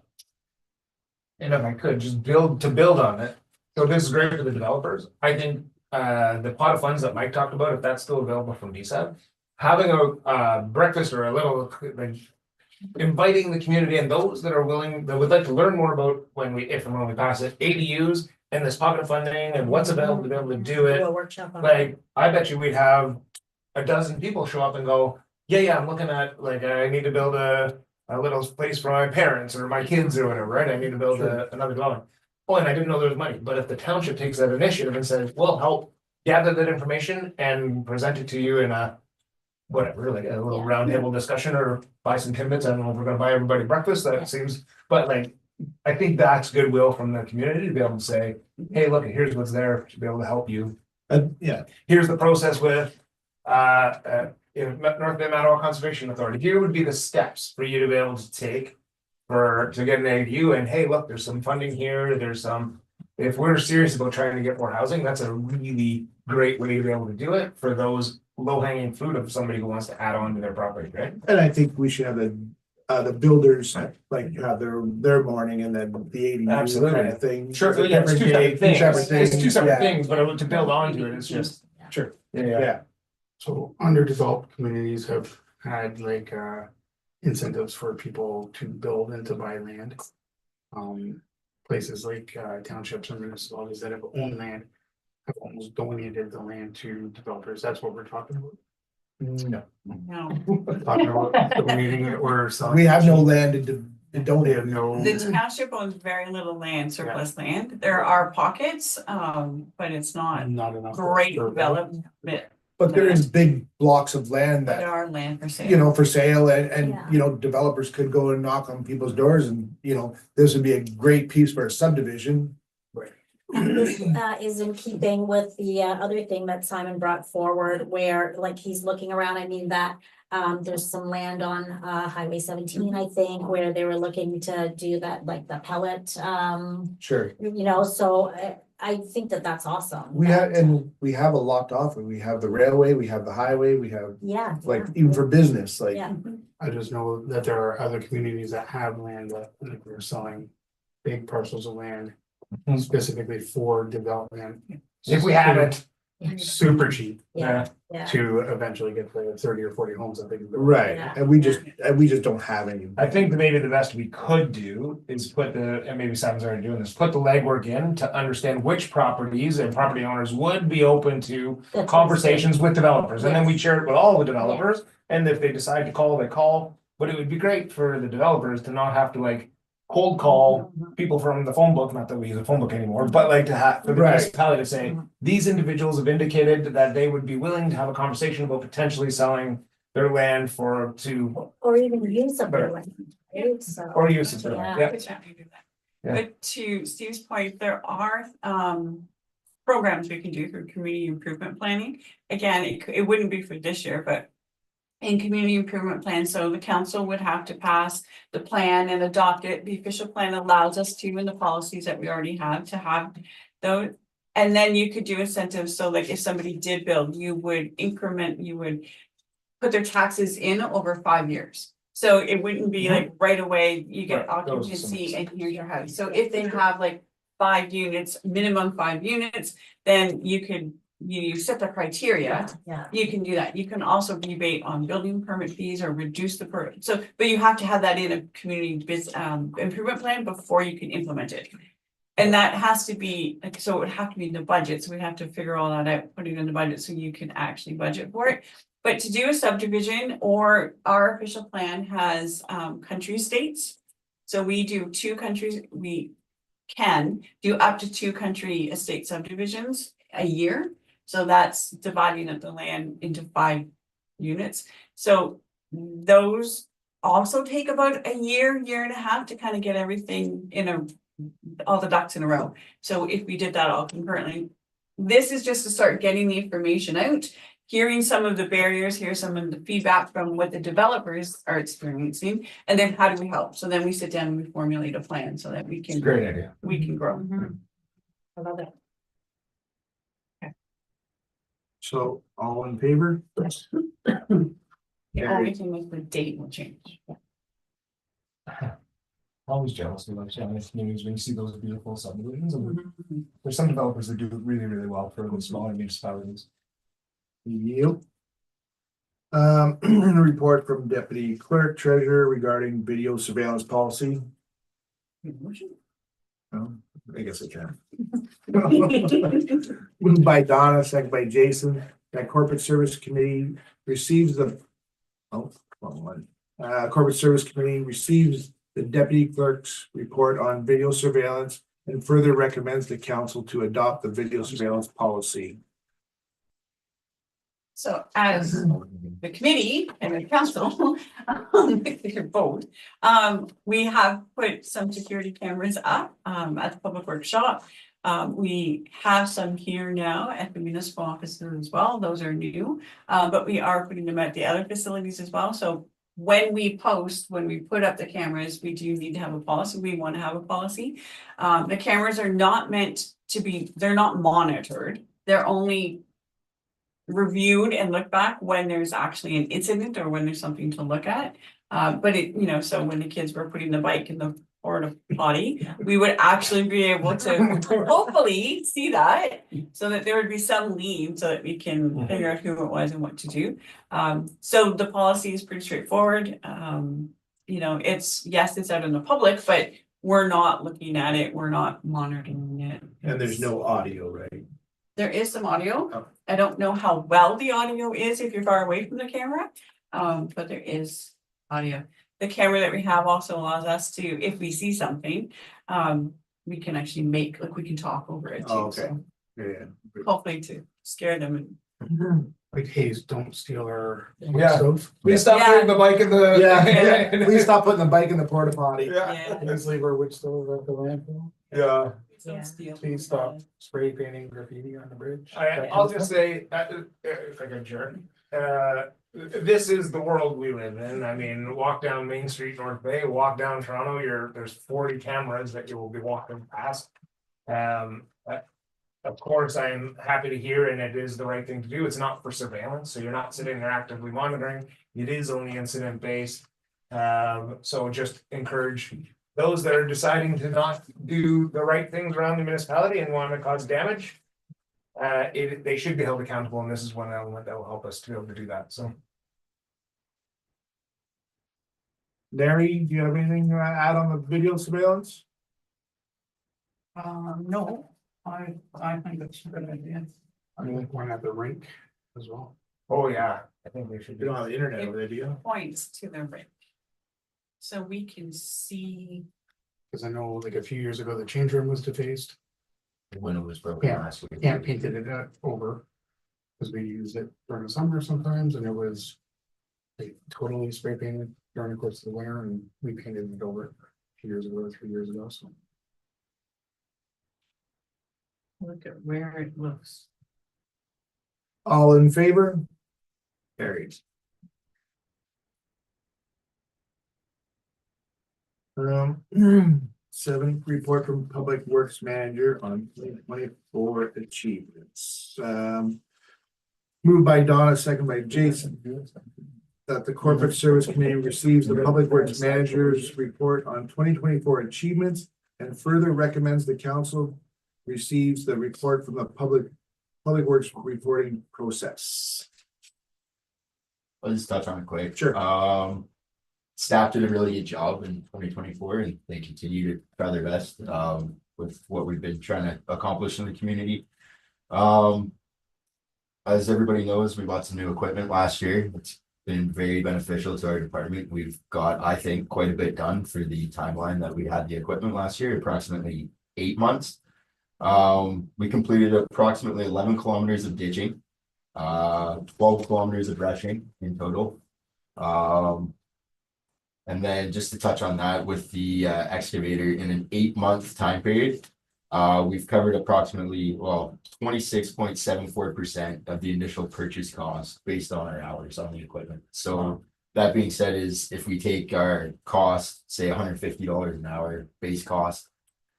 And if I could just build on it, so this is great for the developers. I think the pot of funds that Mike talked about, if that's still available from DSAB, having a breakfast or a little like inviting the community and those that are willing, that would like to learn more about if and when we pass it, ADUs and this pocket of funding and what's available to be able to do it. a workshop on it. Like, I bet you we'd have a dozen people show up and go, yeah, I'm looking at, like, I need to build a little place for my parents or my kids or whatever, right? I need to build another dwelling. Oh, and I didn't know there was money, but if the township takes that initiative and says, we'll help gather that information and present it to you in a whatever, like a little Yeah. round table discussion, or buy some Timbits. I don't know if we're gonna buy everybody breakfast, that seems, but like, I think that's goodwill from the community to be able to say, hey, look, here's what's there to be able to help you. yeah, Here's the process with North Bay Mattawa Conservation Authority. Here would be the steps for you to be able to take to get an ADU, and hey, look, there's some funding here, there's some. If we're serious about trying to get more housing, that's a really great way to be able to do it for those low hanging fruit of somebody who wants to add on to their property, right? and I think we should have the builders like have their morning and then the ADU Absolutely. kind of thing. Sure, yeah, it's two separate things, it's two separate yeah. things, but to build onto it, it's just, Yeah. sure, yeah. Yeah, So underdeveloped communities have had like incentives for people to build and to buy land. Places like townships and municipalities that have owned land have almost donated the land to developers. That's what we're talking about. no, No, Talking about donating it or selling. we have no land to They donate. have no. the township owns very little land, surplus land. There are pockets, but it's not Not enough. great development. But there is big blocks of land There that, are land for sale. you know, for sale and, Yeah. you know, developers could go and knock on people's doors and, you know, this would be a great piece for a subdivision. This is in keeping with the other thing that Simon brought forward, where like he's looking around, I mean that. There's some land on Highway 17, I think, where they were looking to do that, like the pellet, Sure. you know, so I think that that's awesome. We have, and we have a locked off, we have the railway, we have the highway, we have, Yeah. like, even for business, like. Yeah. I just know that there are other communities that have land that like they're selling big parcels of land specifically for development. If we had it, super cheap Yeah, yeah. to eventually get the 30 or 40 homes that they can build. Right, Yeah. and we just don't have any. I think that maybe the best we could do is put and maybe Sam's already doing this, put the legwork in to understand which properties and property owners would be open to That's conversations with developers, and then we Yes. share it with all the developers. And if they decide to call, they call, but it would be great for the developers to not have to like cold call people from the phone book, not that we use a phone book anymore, but like to have, for the Right. municipality to say, these individuals have indicated that they would be willing to have a conversation about potentially selling their land Or even use of their land, right? So. or use of their land, yeah. Yeah. But to Steve's point, there are programs we can do through community improvement planning. Again, it wouldn't be for this year, but in community improvement plan, so the council would have to pass the plan and adopt it. The official plan allows us to, in the policies that we already have, to have those. And then you could do incentives, so like if somebody did build, you would put their taxes in over 5 years. So it wouldn't be like right away, you get Right, those are occupancy some- and here's your house. So if they have like 5 units, minimum 5 units, then you set the criteria. Yeah. You can do that. You can also rebate on building permit fees or reduce the but you have to have that in a community improvement plan before you can implement it. And that has to be, like, so it would have to be in the budget, so we have to figure all that out, put it in the budget so you can actually budget for it. But to do a subdivision, or our official plan has country estates. So we do 2 countries, we can do up to 2 country estate subdivisions a year. So that's dividing up the land into 5 units. So those also take about a year and a half to kind of get everything all the ducks in a row. So if we did that all concurrently, this is just to start getting the information out, hearing some of the barriers, hear some of the feedback from what the developers are experiencing, and then how do we help? So then we sit down and we formulate a plan so that we It's a can, great idea. we can grow. I love it. So all in favor? The Carried. only thing is the date will change. Always jealous of like Chinese communities when you see those beautiful subdivisions, and there's some developers that do really, really well for the smaller municipalities. Yep. Report from Deputy Clerk Treasurer regarding video surveillance policy. Oh, I guess I can. Moved by Donna, second by Jason, that Corporate Service Committee receives the. Oh, wrong one. Corporate Service Committee receives the Deputy Clerk's report on video surveillance and further recommends the council to adopt the video surveillance policy. So as the committee and the council, your vote, we have put some security cameras up at the public workshop. We have some here now at the municipal offices as well. Those are new, but we are putting them at the other facilities as well. So when we put up the cameras, we do need to have a policy. We want to have a policy. The cameras are not meant to be, they're not monitored. They're only reviewed and looked back when there's actually an incident or when there's something to look at. But it, so when the kids were putting the bike in the porta potty, we would actually be able to hopefully see that, so that there would be some lead so that we can figure out who it was and what to do. So the policy is pretty straightforward. It's out in the public, but we're not looking at it, we're not monitoring it. And there's no audio, right? There is some audio. Oh. I don't know how well the audio is if you're far away from the camera, but there is audio. The camera that we have also allows us to, if we see something, we can actually we can talk over it too. Oh, okay. So Yeah. hopefully to scare them. Like, hey, don't steal our Yeah. stuff. Please stop Yeah. putting the bike in the. Yeah, please stop putting the bike in the porta potty. Yeah. Please leave our wood stove at the landfill. Yeah. Yeah. Please stop spray painting graffiti on the bridge. I'll just say, if I can jerk, this is the world we live in. I mean, walk down Main Street, North Bay, walk down Toronto, there's 40 cameras that you will be walking past. Of course, I'm happy to hear, and it is the right thing to do. It's not for surveillance, so you're not sitting there actively monitoring. It is only incident based. So just encourage those that are deciding to not do the right things around the municipality and want to cause damage. they should be held accountable, and this is one element that will help us to be able to do that, so. Larry, do you have anything to add on the video surveillance? No, I think it's a good idea. I like one at the rink as well. Oh, yeah, I think they should You do. don't have the internet over there, do you? Points to the rink. So we can see, Cause I know like a few years ago, the change room was defaced When it was broken Yeah. last week. and painted it over. Cause we used it during the summer sometimes and it was like totally spray painted during the course of the winter and we painted it over 2 years ago, 3 years ago, so. Look at where it looks. All in favor? Carried. Seven, report from Public Works Manager on 2024 achievements. Moved by Donna, second by Jason. That the Corporate Service Committee receives the Public Works Manager's report on 2024 achievements and further recommends the council receives the report from the Public Works reporting process. I'll just touch on it quick. Sure. Staff did a really good job in 2024 and they continue to try their best with what we've been trying to accomplish in the community. As everybody knows, we bought some new equipment last year. It's been very beneficial to our department. We've got, I think, quite a bit done for the timeline that we had the equipment last year, approximately 8 months. We completed approximately 11 kilometers of ditching, 12 kilometers of brushing in total. And then just to touch on that with the excavator in an 8-month time period, we've covered approximately, 26.74% of the initial purchase cost based on our hours on the equipment. So that being said is if we take our cost, say $150 an hour base cost,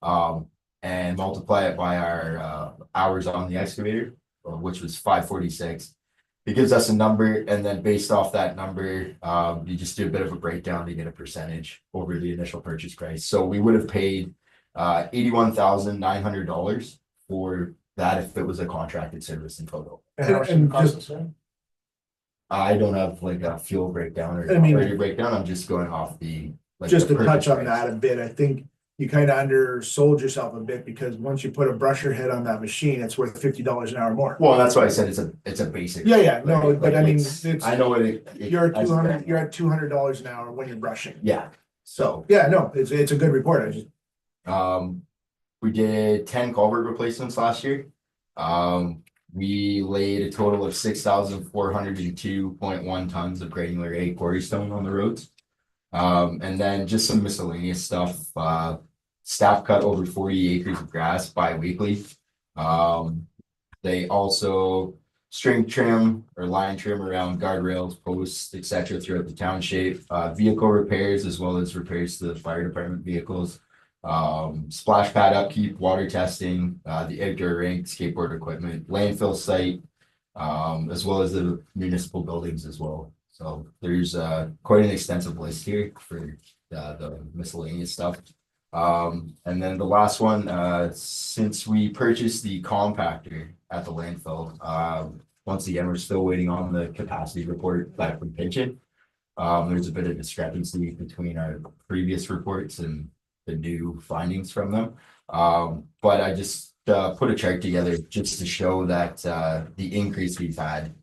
and multiply it by our hours on the excavator, which was 546. It gives us a number, and then based off that number, you just do a bit of a breakdown to get a percentage over the initial purchase price. So we would have paid $81,900 for that if it was a contracted service in total. And how much And it cost just- us, right? I don't have like a fuel breakdown or I mean- operator breakdown. I'm just going off the. like, Just the to touch purchase on price. that a bit, I think you kind of undersold yourself a bit because once you put a brusher head on that machine, it's worth $50 an hour more. Well, that's why I said it's a basic. Yeah, no, like- but I like mean, it's- it's, I know it. you're at $200 an hour when you're brushing. Yeah, So, yeah, no, it's a good report. I just, we did 10 culvert replacements last year. We laid a total of 6,402.1 tons of granular A quarry stone on the roads. And then just some miscellaneous stuff, staff cut over 40 acres of grass bi-weekly. They also string trim or line trim around guardrails, posts, etc. throughout the township, vehicle repairs, as well as repairs to the fire department vehicles. Splash pad upkeep, water testing, the outdoor rink, skateboard equipment, landfill site, as well as the municipal buildings as well. So there's quite an extensive list here for the miscellaneous stuff. And then the last one, since we purchased the compactor at the landfill, once again, we're still waiting on the capacity report back from Pigeon. There's a bit of discrepancy between our previous reports and the new findings from them. But I just put a chart together just to show that the increase we've had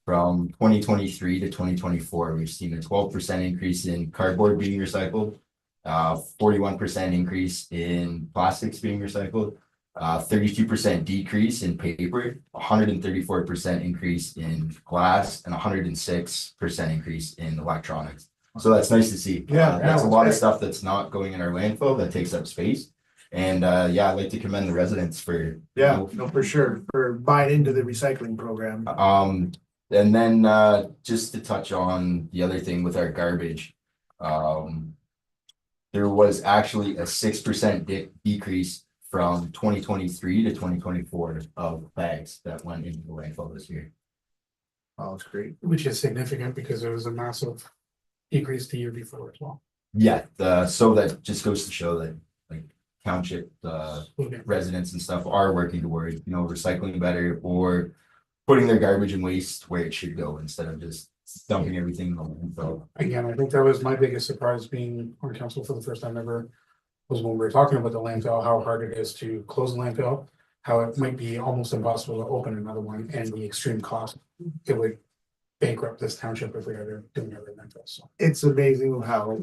from 2023 to 2024, we've seen a 12% increase in cardboard being recycled, 41% increase in plastics being recycled, 32% decrease in paper, 134% increase in glass, and 106% increase in electronics. So that's nice to see. Yeah, That's a no, lot of it's stuff that's not going in our landfill that takes up space. And yeah, I'd like to commend the residents for. yeah, no, for sure, for buying into the recycling program. And then just to touch on the other thing with our garbage, there was actually a 6% decrease from 2023 to 2024 of bags that went into the landfill this year. Oh, it's great. Which is significant because there was a massive decrease the year before as well. Yeah, so that just goes to show that like township, Okay. residents and stuff are working toward, you know, recycling better or putting their garbage and waste where it should go instead of just dumping everything in the landfill. Again, I think that was my biggest surprise being on council for the first time ever. Was when we were talking about the landfill, how hard it is to close the landfill. How it might be almost impossible to open another one and the extreme cost. It would bankrupt this township if we ever do another landfill, so. It's amazing how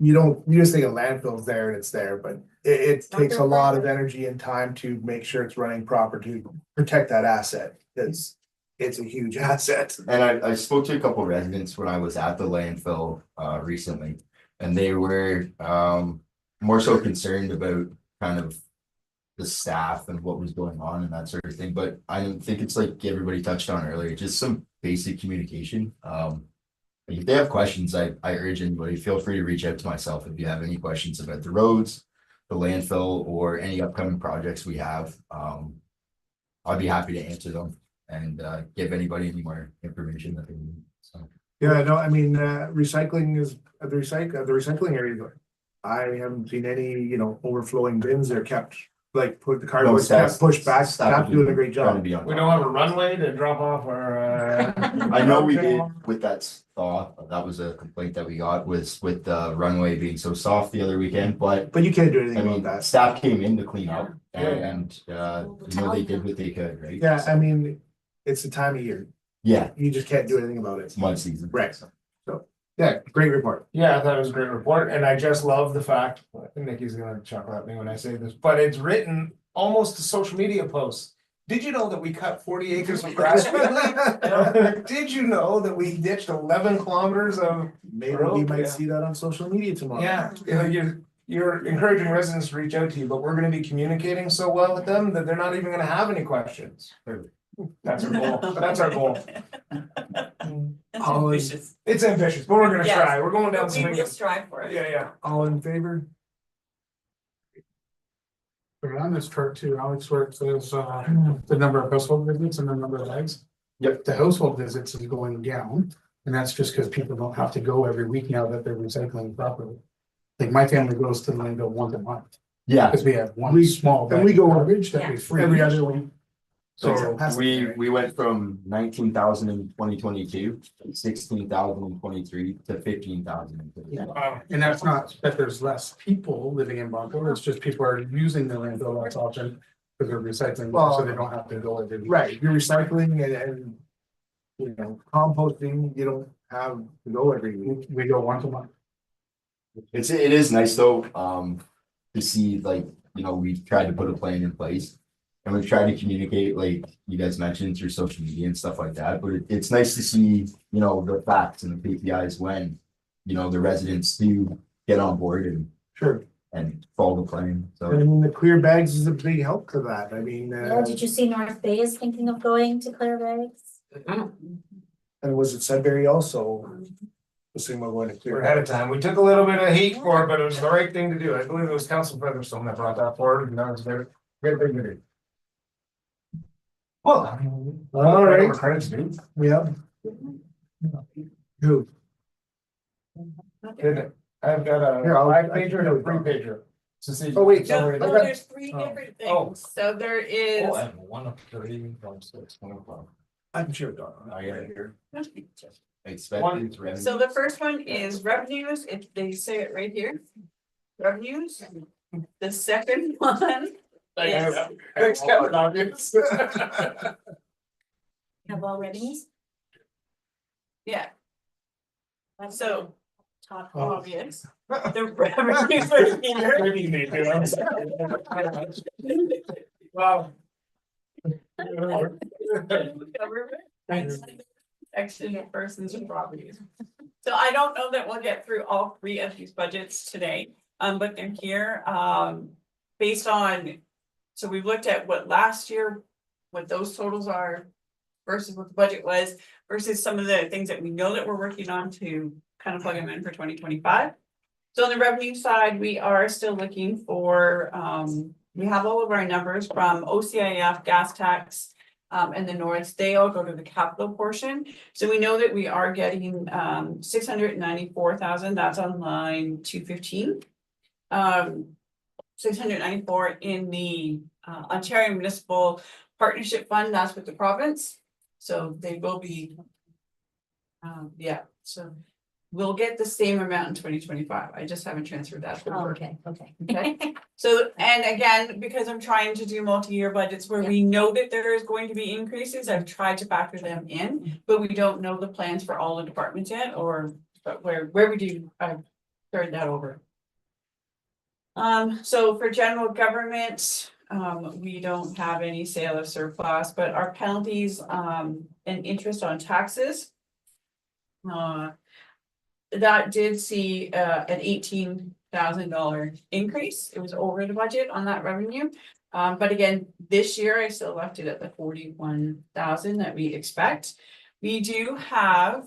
you just think a landfill's there and it's there, but it not takes a there lot of forever. energy and time to make sure it's running proper to protect that asset. It's a huge asset. And I spoke to a couple residents when I was at the landfill recently, and they were more so concerned about kind of the staff and what was going on and that sort of thing. But I think it's like everybody touched on earlier, just some basic communication. If they have questions, I urge anybody, feel free to reach out to myself if you have any questions about the roads, the landfill, or any upcoming projects we have. I'd be happy to answer them and give anybody any more information that they need. So Yeah, no, I mean, recycling is the recycling area going. I haven't seen any, overflowing bins. They're kept put the cardboard kept pushed back. Staff doing a great trying to job. be on We top. don't have a runway to drop off our. I know we did with that thaw, that was a complaint that we got was with the runway being so soft the other weekend, but But you can't do I anything mean, about that. staff came in to clean up Yeah. and they did what they could, right? Yeah, I mean, it's the time of year. Yeah, You just can't do anything about it. it's mud season. Right. Yeah, great report. Yeah, I thought it was a great report, and I just love the fact, Nikki's gonna chuckle at me when I say this, but it's written almost to social media posts. Did you know that we cut 40 acres of grass? Did you know that we ditched 11 kilometers of? Maybe we might see that on social media tomorrow. Yeah, you're encouraging residents to reach out to you, but we're gonna be communicating so well with them that they're not even gonna have any questions. That's our goal, that's our goal. Ambitious. It's ambitious, but we're gonna Yes. try, we're going down But we some. will strive for it. Yeah. All in favor? But on this chart too, Alex, where it says the number of household visits and the number of bags. Yep. The household visits is going down, and that's just because people don't have to go every week now that they're recycling properly. Like my family goes to the landfill once a month, Yeah, because we have one We- small. and we bag go of garbage that we free. Every other week. so Has to be, we right? went from 19,000 in 2022, 16,000 in 23 to 15,000 in 2025. And that's not that there's less people living in Bonko, it's just people are using the landfill less often. Because they're recycling, so they don't have to go every week. Right, you're recycling and composting, you don't have to go every week. We go once a month. It is nice though, to see like, we've tried to put a plan in place. And we've tried to communicate, like you guys mentioned, through social media and stuff like that, but it's nice to see, the facts and the KPIs when. The residents do get on board Sure. and follow the plan, I so. mean, the clear bags is a big help to that. I mean, Yeah, did you see North Bay is thinking of going to Clear Bags? and was it Sudbury also? Assuming we're going to We're clear. ahead of time. We took a little bit of heat for it, but it was the right thing to do. I believe it was Council Featherstone that brought that forward, and that was very good thing to do. Well, I mean, All right, credit's due, yeah. Who? didn't it? I've got a Here, I'll- 5-pager and a 3-pager. To see. Oh, wait, it's already Oh, there. there's three Oh. different Oh. things. So there is. Oh, I have one up to 3 from 6, 1 o'clock. I'm sure, Don. I got it here. One- Expected revenue. So the first one is revenues, if they say it right here. Revenues. The second one, Yes. Thanks, Kevin, obvious. Have all revenues? yeah, so Top. obvious, the revenues are here. Maybe you need to, I'm sorry. Wow. Government. Section of persons and properties. So I don't know that we'll get through all three of these budgets today, but they're here, based on. So we've looked at what last year, what those totals are versus what the budget was, versus some of the things that we know that we're working on to kind of plug them in for 2025. So on the revenue side, we are still looking for, we have all of our numbers from OCIF, gas tax, and the North, they all go to the capital portion. So we know that we are getting 694,000, that's on line 215. 694 in the Ontario Municipal Partnership Fund, that's with the province. So they will be. Yeah, so we'll get the same amount in 2025. I just haven't transferred that Oh, over. okay, okay. Okay, so, and again, because I'm trying to do multi-year budgets where we know that there is going to be increases, I've tried to factor them in. But we don't know the plans for all the departments yet, or, but where we do, I've turned that over. So for general government, we don't have any sale of surplus, but our penalties, and interest on taxes. That did see, an $18,000 increase. It was over the budget on that revenue. But again, this year I still left it at the 41,000 that we expect. We do have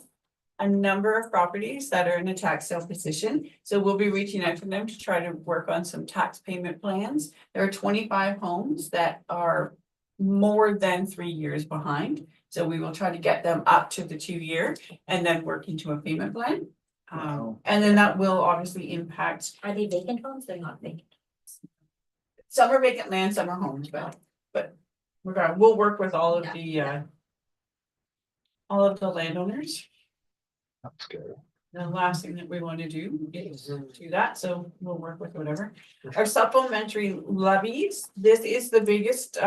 a number of properties that are in a tax sale position, so we'll be reaching out to them to try to work on some tax payment plans. There are 25 homes that are more than 3 years behind, so we will try to get them up to the 2-year and then work into a payment plan. Wow. And then that will obviously impact, Are they vacant homes? They're not vacant. some are vacant land, some are homes, but we'll work with all of the landowners. That's good. The last thing that we want to do is do that, so we'll work with whatever. Our supplementary levies, this is the biggest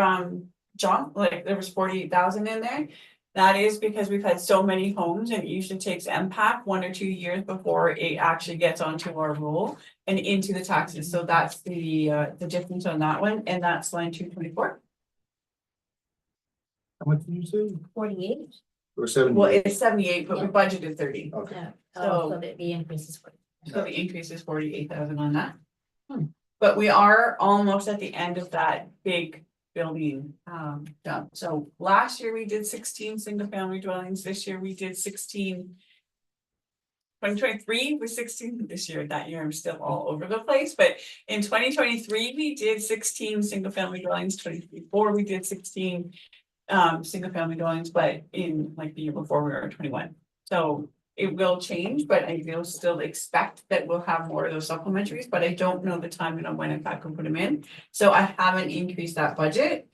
jump, like there was 48,000 in there. That is because we've had so many homes, and it usually takes MPAC 1 or 2 years before it actually gets onto our roll and into the taxes. So that's the difference on that one, and that's line 224. How much did you say? 48? Or 70? Well, it's 78, but we Yeah. budgeted 30. Okay. Yeah. So- So the increase is 40. So the increase is 48,000 on that. But we are almost at the end of that big building done. So last year we did 16 single family dwellings. This year we did 16. 2023 was 16 this year. That year I'm still all over the place, but in 2023 we did 16 single family dwellings. 2024 we did 16 single family dwellings, but in like the year before we were at 21. So it will change, but I will still expect that we'll have more of those supplementaries, but I don't know the timing on when in fact we'll put them in. So I haven't increased that budget.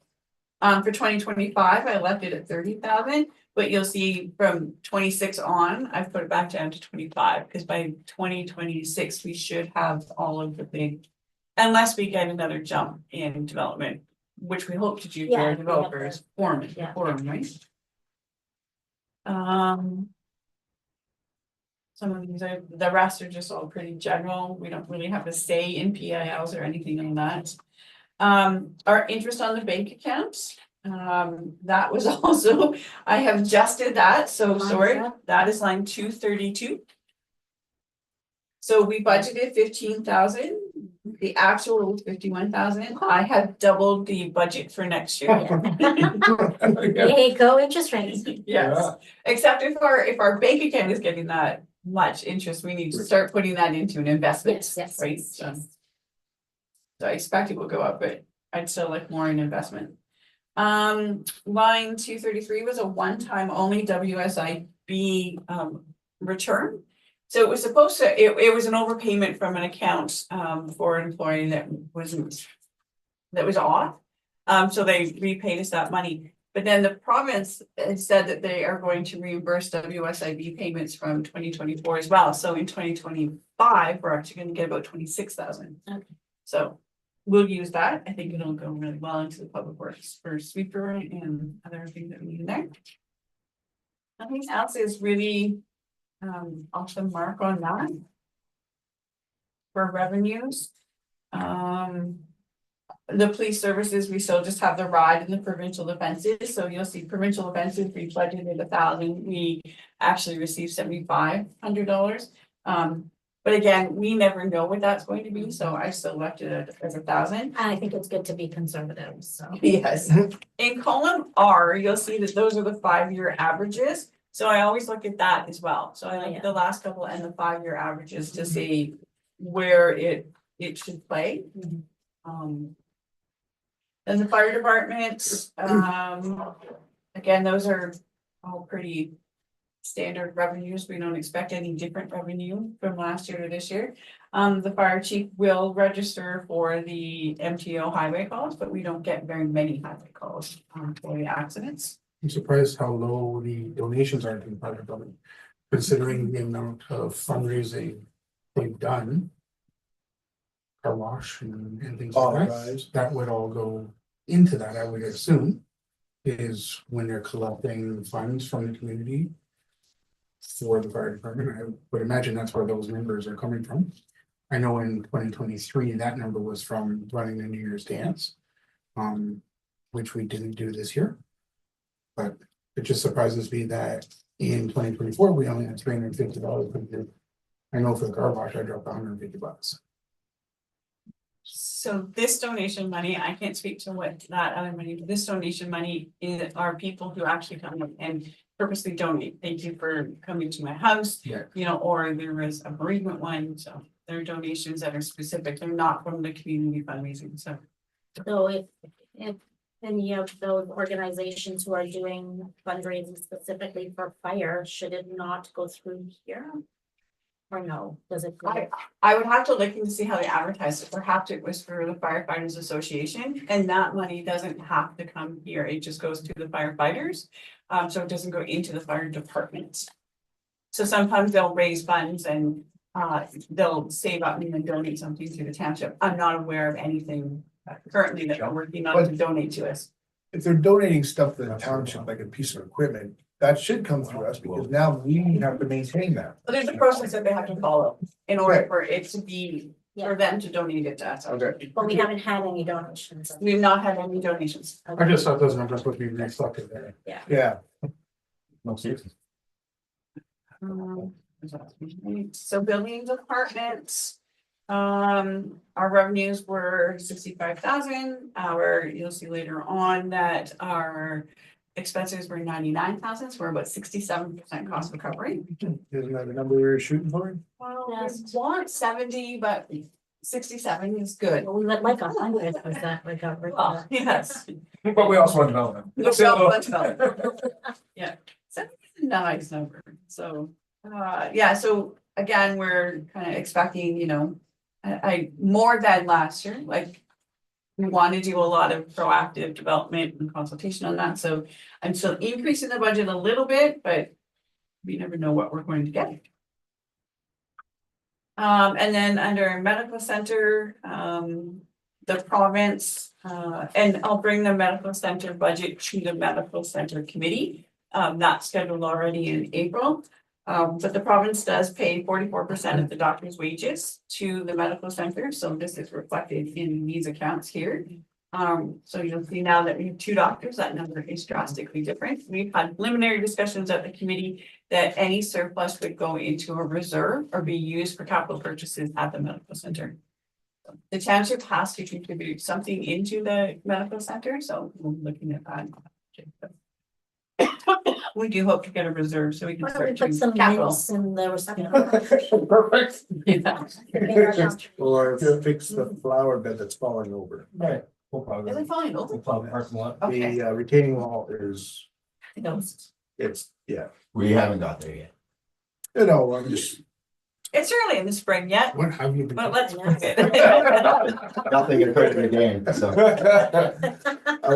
For 2025, I left it at 30,000, but you'll see from 26 on, I've put it back down to 25, because by 2026, we should have all of the big, unless we get another jump in development, which we hope to do for Yeah, our we have developers, forum, Yeah. right? Some of these are, the rest are just all pretty general. We don't really have a say in PILs or anything on that. Our interest on the bank accounts, that was also, I have adjusted that, so Mine's sorry, up. that is line 232. So we budgeted 15,000, the actual was 51,000. I have doubled the budget for next year. Hey, go interest rates. Yes, except if our bank account is getting that much interest, we need to start putting that into an investment, Yes, yes, right? yes, So yes. I expect it will go up, but I'd still like more in investment. Line 233 was a one-time only WSIB return. So it was supposed to, it was an overpayment from an account for an employee that was off. So they repaid us that money. But then the province said that they are going to reimburse WSIB payments from 2024 as well. So in 2025, we're actually gonna get about 26,000. Okay. So we'll use that. I think it'll go really well into the public works for sweeper and other things that we need in there. Nothing else is really off the mark on that. For revenues. The police services, we still just have the ride and the provincial offenses, so you'll see provincial offenses, we budgeted 1,000, we actually received $7,500. But again, we never know what that's going to be, so I still left it as 1,000. I think it's good to be conservative, so. Yes, in column R, you'll see that those are the 5-year averages, so I always look at that as well. So I Oh, like yeah. the last couple and the 5-year averages to see where it should play. And the fire department, again, those are all pretty standard revenues. We don't expect any different revenue from last year to this year. The fire chief will register for the MTO highway calls, but we don't get very many highway calls for the accidents. I'm surprised how low the donations are to the private building, considering the amount of fundraising they've done. Car wash and things All like that, rise. that would all go into that, I would assume. Is when they're collecting funds from the community. For the fire department, I would imagine that's where those numbers are coming from. I know in 2023, that number was from running the New Year's dance. Which we didn't do this year. But it just surprises me that in 2024, we only had $350. I know for the car wash, I dropped $150. So this donation money, I can't speak to what that other money, but this donation money are people who actually come and purposely donate. Thank you for coming to my house. Yeah. You know, or there was a bereavement one, so there are donations that are specific. They're not from the community fundraising, so. So if any of those organizations who are doing fundraising specifically for fire, should it not go through here? Or no, does it? go- I would have to look and see how they advertise it. Perhaps it was for the firefighters association, and that money doesn't have to come here. It just goes to the firefighters. So it doesn't go into the fire department. So sometimes they'll raise funds and they'll save up and then donate something to the township. I'm not aware of anything currently that they're working on to donate to us. If they're donating stuff to the township, like a piece of equipment, that should come through us because now we have to maintain that. But there's a process that they have to follow in order for it to be, for them to donate it to us. Okay. But we haven't had any donations. We've not had any donations. I just thought those numbers would be reflected there. Yeah. No, seriously. So building departments. Our revenues were 65,000. You'll see later on that our expenses were 99,000, so we're about 67% cost recovery. Isn't that the number we were shooting for? Well, Yes. we want 70, but 67 is good. We would like 100, was that like a? Well, yes. But we also want development. We also want development. Yeah, 70 is a nice number, so, yeah, so again, we're kind of expecting, you know, I more than last year, like. We want to do a lot of proactive development and consultation on that, so I'm still increasing the budget a little bit, but. We never know what we're going to get. And then under medical center, the province, and I'll bring the medical center budget to the medical center committee. That's scheduled already in April. But the province does pay 44% of the doctor's wages to the medical center, so this is reflected in these accounts here. So you'll see now that we have 2 doctors, that number is drastically different. We've had preliminary discussions at the committee that any surplus would go into a reserve or be used for capital purchases at the medical center. The township has to contribute something into the medical center, so we're looking at that. We do hope to get a reserve so we can Why don't we start put some doing capital. mints in the receptacle? Perfect. Yeah. Or fix the flower bed that's falling over. Right. Is it fine? Okay. The retaining wall is, Those. yeah, We haven't got there yet. you know, I'm just. It's early in the spring yet, What have you been? but let's move it. Nothing occurred in the game, so. I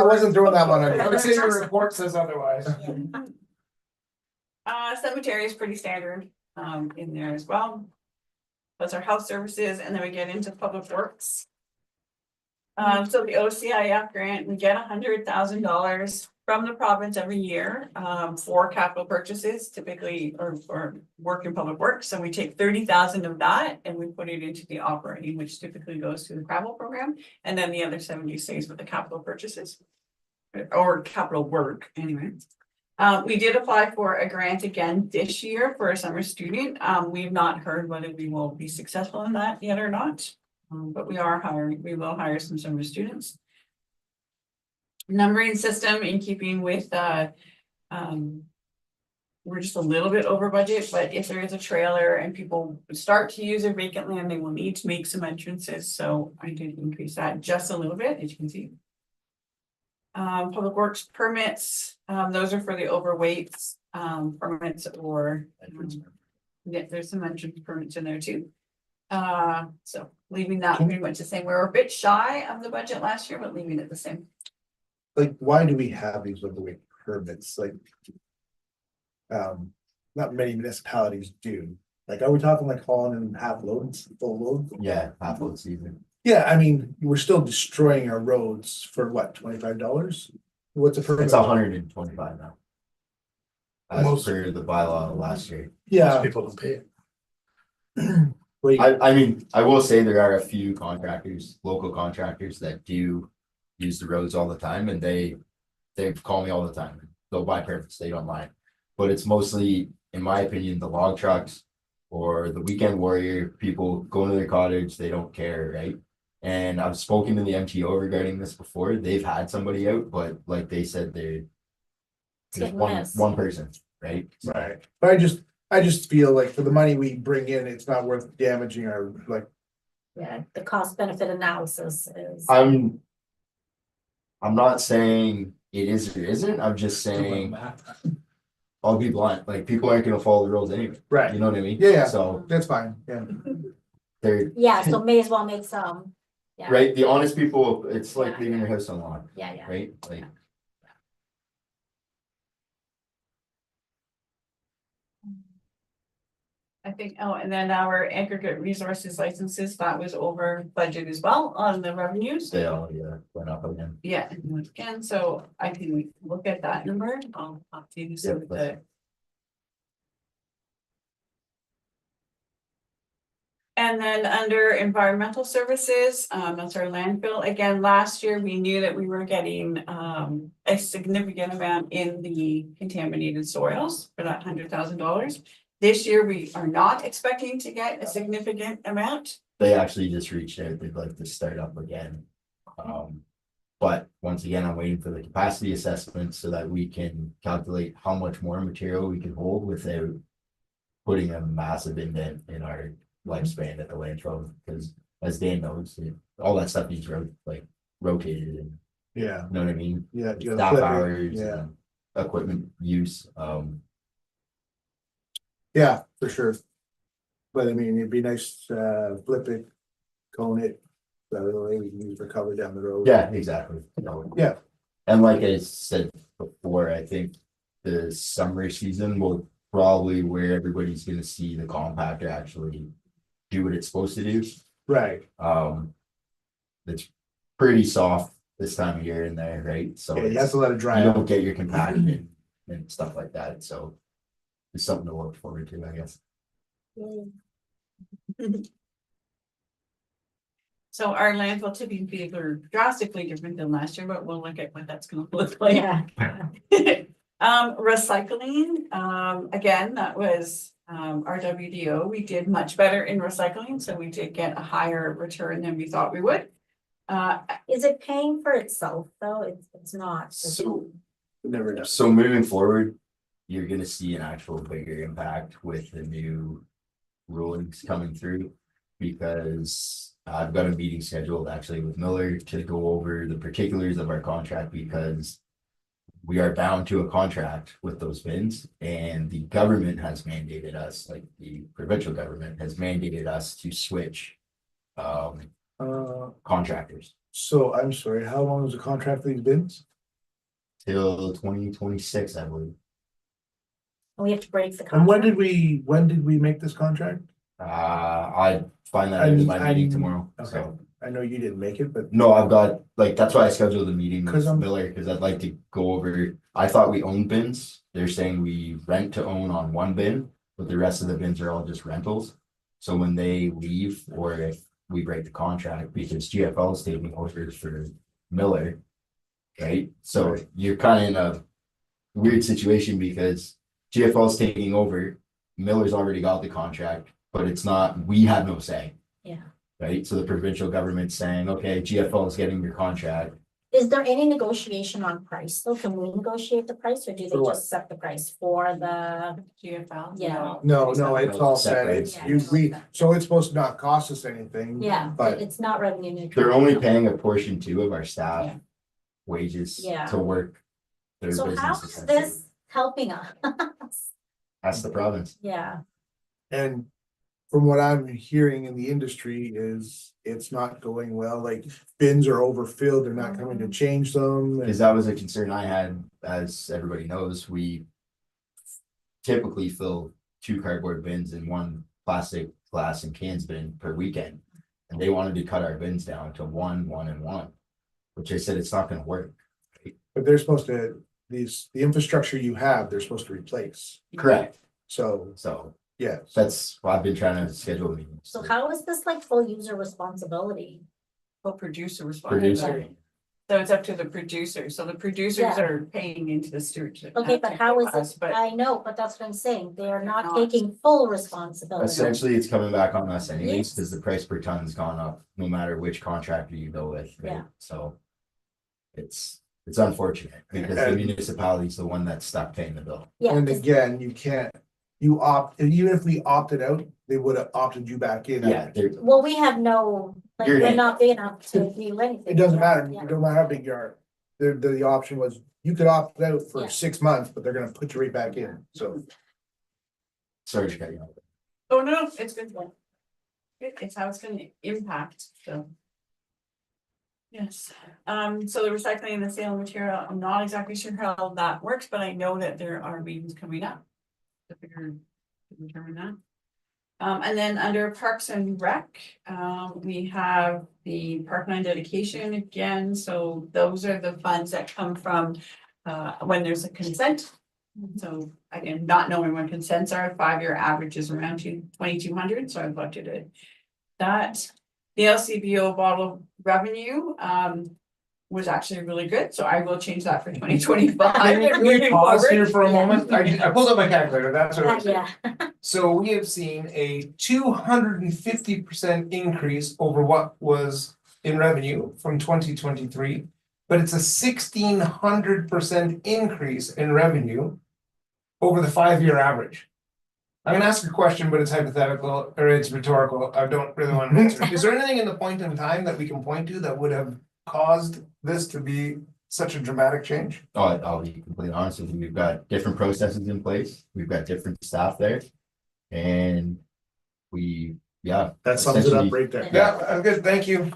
wasn't throwing that one on I you. would say your report says otherwise. Cemetery is pretty standard, in there as well. That's our health services, and then we get into public works. So the OCIF grant, we get $100,000 from the province every year, for capital purchases, typically, or for work in public works. So we take 30,000 of that and we put it into the operating, which typically goes to the travel program. And then the other 70 stays with the capital purchases. Or capital work, anyway. We did apply for a grant again this year for a summer student. We've not heard whether we will be successful in that yet or not. But we will hire some summer students. Numbering system in keeping with, we're just a little bit over budget, but if there is a trailer and people start to use their vacant land, they will need to make some entrances. So I did increase that just a little bit, as you can see. Public Works permits, those are for the overweights, permits or. Yeah, there's some entrance permits in there too. So leaving that pretty much the same. We were a bit shy of the budget last year, but leaving it the same. Like, why do we have these overweight permits, like? Not many municipalities do, like, are we talking like hauling in half loads, full loads? Yeah, half load season. Yeah, I mean, we're still destroying our roads for what, $25? What's a permit? It's 125 now. As Most- per the bylaw last year. Most Yeah, people don't pay it. wait, I mean, I will say there are a few contractors, local contractors that do use the roads all the time and they call me all the time. They'll buy permits, they don't mind. But it's mostly, in my opinion, the log trucks or the weekend warrior, people going to their cottage, they don't care, right? And I've spoken to the MTO regarding this before. They've had somebody out, but like they said, It's there's getting one less. person, right? right, but I just feel like for the money we bring in, it's not worth damaging our, like, Yeah, the cost benefit analysis is. I'm not saying it is or isn't, I'm just saying, I'll be blunt, like, people aren't gonna follow the rules anyway, right, you know what I mean? Yeah. So, that's fine, yeah. they're, Yeah, so may as well make some. Yeah. right, the honest people, it's like Yeah. leaving your house unlocked, Yeah, yeah. right? Like, I think, oh, and then our aggregate resources licenses, that was over budget as well on the revenues. they all, went up again. Yeah, and once again, so I can look at that number, I'll update you some of the. And then under environmental services, that's our landfill. Again, last year, we knew that we were getting a significant amount in the contaminated soils for that $100,000. This year, we are not expecting to get a significant amount. They actually just reached out, they'd like to start up again. But once again, I'm waiting for the capacity assessment so that we can calculate how much more material we can hold without putting a massive indent in our lifespan at the landfill, because as Dan knows, all that stuff needs rotated and, Yeah, you know what I mean? yeah. you gotta Staff flip it, hours, Yeah, and equipment use, yeah, for sure. But I mean, it'd be nice, flip it, cone it, that way we can use recover down the road. yeah, exactly. You know. Yeah. And like I said before, I think the summer season will probably where everybody's gonna see the compactor actually do what it's supposed to do. Right, It's pretty soft this time of year in there, right? So yeah, you have to let it you dry don't out. get your compaction and stuff like that, so it's something to look forward to, I guess. So our landfill tipping fees are drastically different than last year, but we'll look at what that's gonna look like. Yeah. Recycling, again, that was our WDO. We did much better in recycling, so we did get a higher return than we thought we would. Is it paying for itself, though? It's not. So Never does. So moving forward, you're gonna see an actual bigger impact with the new rulings coming through. Because I've got a meeting scheduled actually with Miller to go over the particulars of our contract, because we are bound to a contract with those bins, and the government has mandated us, like the provincial government has mandated us to switch contractors So I'm sorry, how long is the contract for these bins? till 2026, I believe. We have to break the And when contract. did we make this contract? I find that out in my meeting tomorrow, Okay. so. I know you didn't make it, but No, I've got, like, that's why I scheduled the meeting with 'Cause I'm- Miller, because I'd like to go over, I thought we owned bins. They're saying we rent to own on one bin, but the rest of the bins are all just rentals. So when they leave, or if we break the contract, because GFL is taking orders for Miller. Right, so Right. you're kind of in a weird situation because GFL is taking over, Miller's already got the contract, but it's not, we have no say. Yeah. Right, so the provincial government's saying, okay, GFL is getting your contract. Is there any negotiation on price, though? Can we negotiate the price, or do they For what? just set the price for the? GFL. Yeah. no, it's all set. Separate. It's usually, so it's supposed to not cost us anything. Yeah, But it's not revenue neutral. They're only paying a portion too of our staff. wages Yeah. to work. Their So how business is essentially. this helping us? That's the province. Yeah, And from what I'm hearing in the industry is it's not going well, like bins are overfilled, they're not coming to change them. Because that was a concern I had, as everybody knows, we typically fill 2 cardboard bins and 1 plastic, glass and cans bin per weekend. And they wanted to cut our bins down to 1, 1 and 1, which I said, it's not gonna work. But they're supposed to, the infrastructure you have, they're supposed to replace. Correct. So, So yes. that's why I've been trying to schedule meetings. so how is this like full user responsibility? Well, producer responsibility. Producer, So it's up to the producer. So the producers Yeah. are paying into the stewardship. Okay, but how is us, it, But I know, but that's what I'm saying, they are not Not. taking full responsibility. essentially, it's coming back on us anyways, Yes. because the price per ton's gone up, no matter which contractor you go with, right? Yeah. So it's unfortunate, because the And- municipality's the one that's stuck paying the bill. Yeah, And 'cause- again, you can't, you opt, and even if we opted out, they would have opted you back in. Yeah, they're, well, we have no, like, You're we're in. not big enough to do anything. It doesn't matter, Yeah. it don't matter how big you are. The option was, you could opt out for Yeah. 6 months, but they're gonna put you right back in, so. sorry to cut you off. Oh, no, it's good. It's how it's gonna impact, so. Yes, so the recycling and the sale of material, I'm not exactly sure how that works, but I know that there are meetings coming up. To determine that. And then under Parks and Rec, we have the Parkland dedication again, so those are the funds that come from. When there's a consent. So again, not knowing when consents are, 5-year average is around 2,200, so I've budgeted that. The LCBO bottle revenue, was actually really good, so I will change that for 2025. Can we pause here for a Yeah. moment? I pulled up my calculator, that's what I was. Yeah, So we have seen a 250% increase over what was in revenue from 2023. But it's a 1,600% increase in revenue over the 5-year average. I'm gonna ask a question, but it's hypothetical or it's rhetorical. I don't really want to answer. Is there anything in the point in time that we can point to that would have caused this to be such a dramatic change? Oh, I'll be completely honest with you, we've got different processes in place, we've got different staff there. And yeah. That sums it up essentially- right there. Yeah, I'm good, thank you.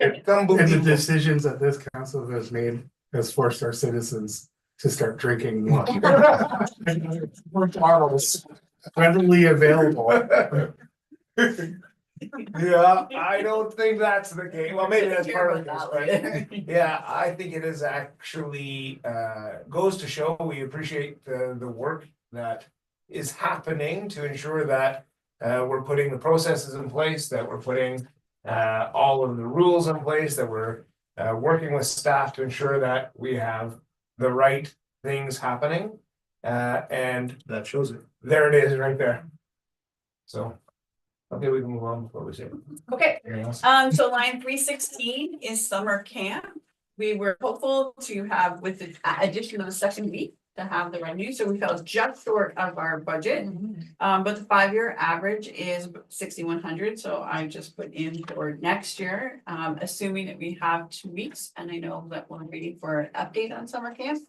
It's And the unbelievable. decisions that this council has made has forced our citizens to start drinking more. More bottles readily available. Yeah, I don't think that's the case. Well, maybe that's part of this, but yeah, I think it is actually goes to show we appreciate the work that is happening to ensure that we're putting the processes in place, that we're putting all of the rules in place, that we're working with staff to ensure that we have the right things happening. And That shows it. there it is right there. So, okay, we can move on before we say Okay, anything else. so line 316 is summer camp. We were hopeful to have, with the addition of the second week, to have the revenue, so we fell just short of our budget. But the 5-year average is 6,100, so I just put in for next year, assuming that we have 2 weeks, and I know that we're waiting for an update on summer camp.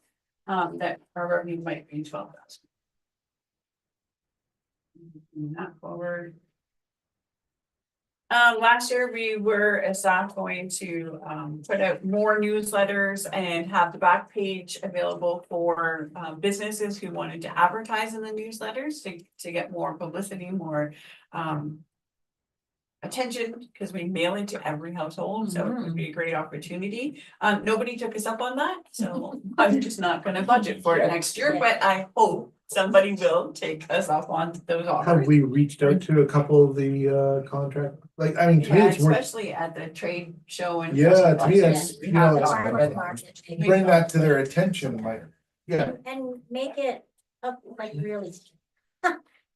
That our revenue might be 12,000. Moving that forward. Last year, we were as staff going to put out more newsletters and have the back page available for businesses who wanted to advertise in the newsletters to get more publicity, more attention, because we mail it to every household, so it would be a great opportunity. Nobody took us up on that, so I'm just not gonna budget for it next year, but I hope somebody will take us up on those offers. Have we reached out to a couple of the contract, like, I mean, to me, Yeah, it's more, especially at the trade show and. yeah, to me, that's, We you have know, the Farmers it's- market. bring that to their attention, like, yeah. And make it up like really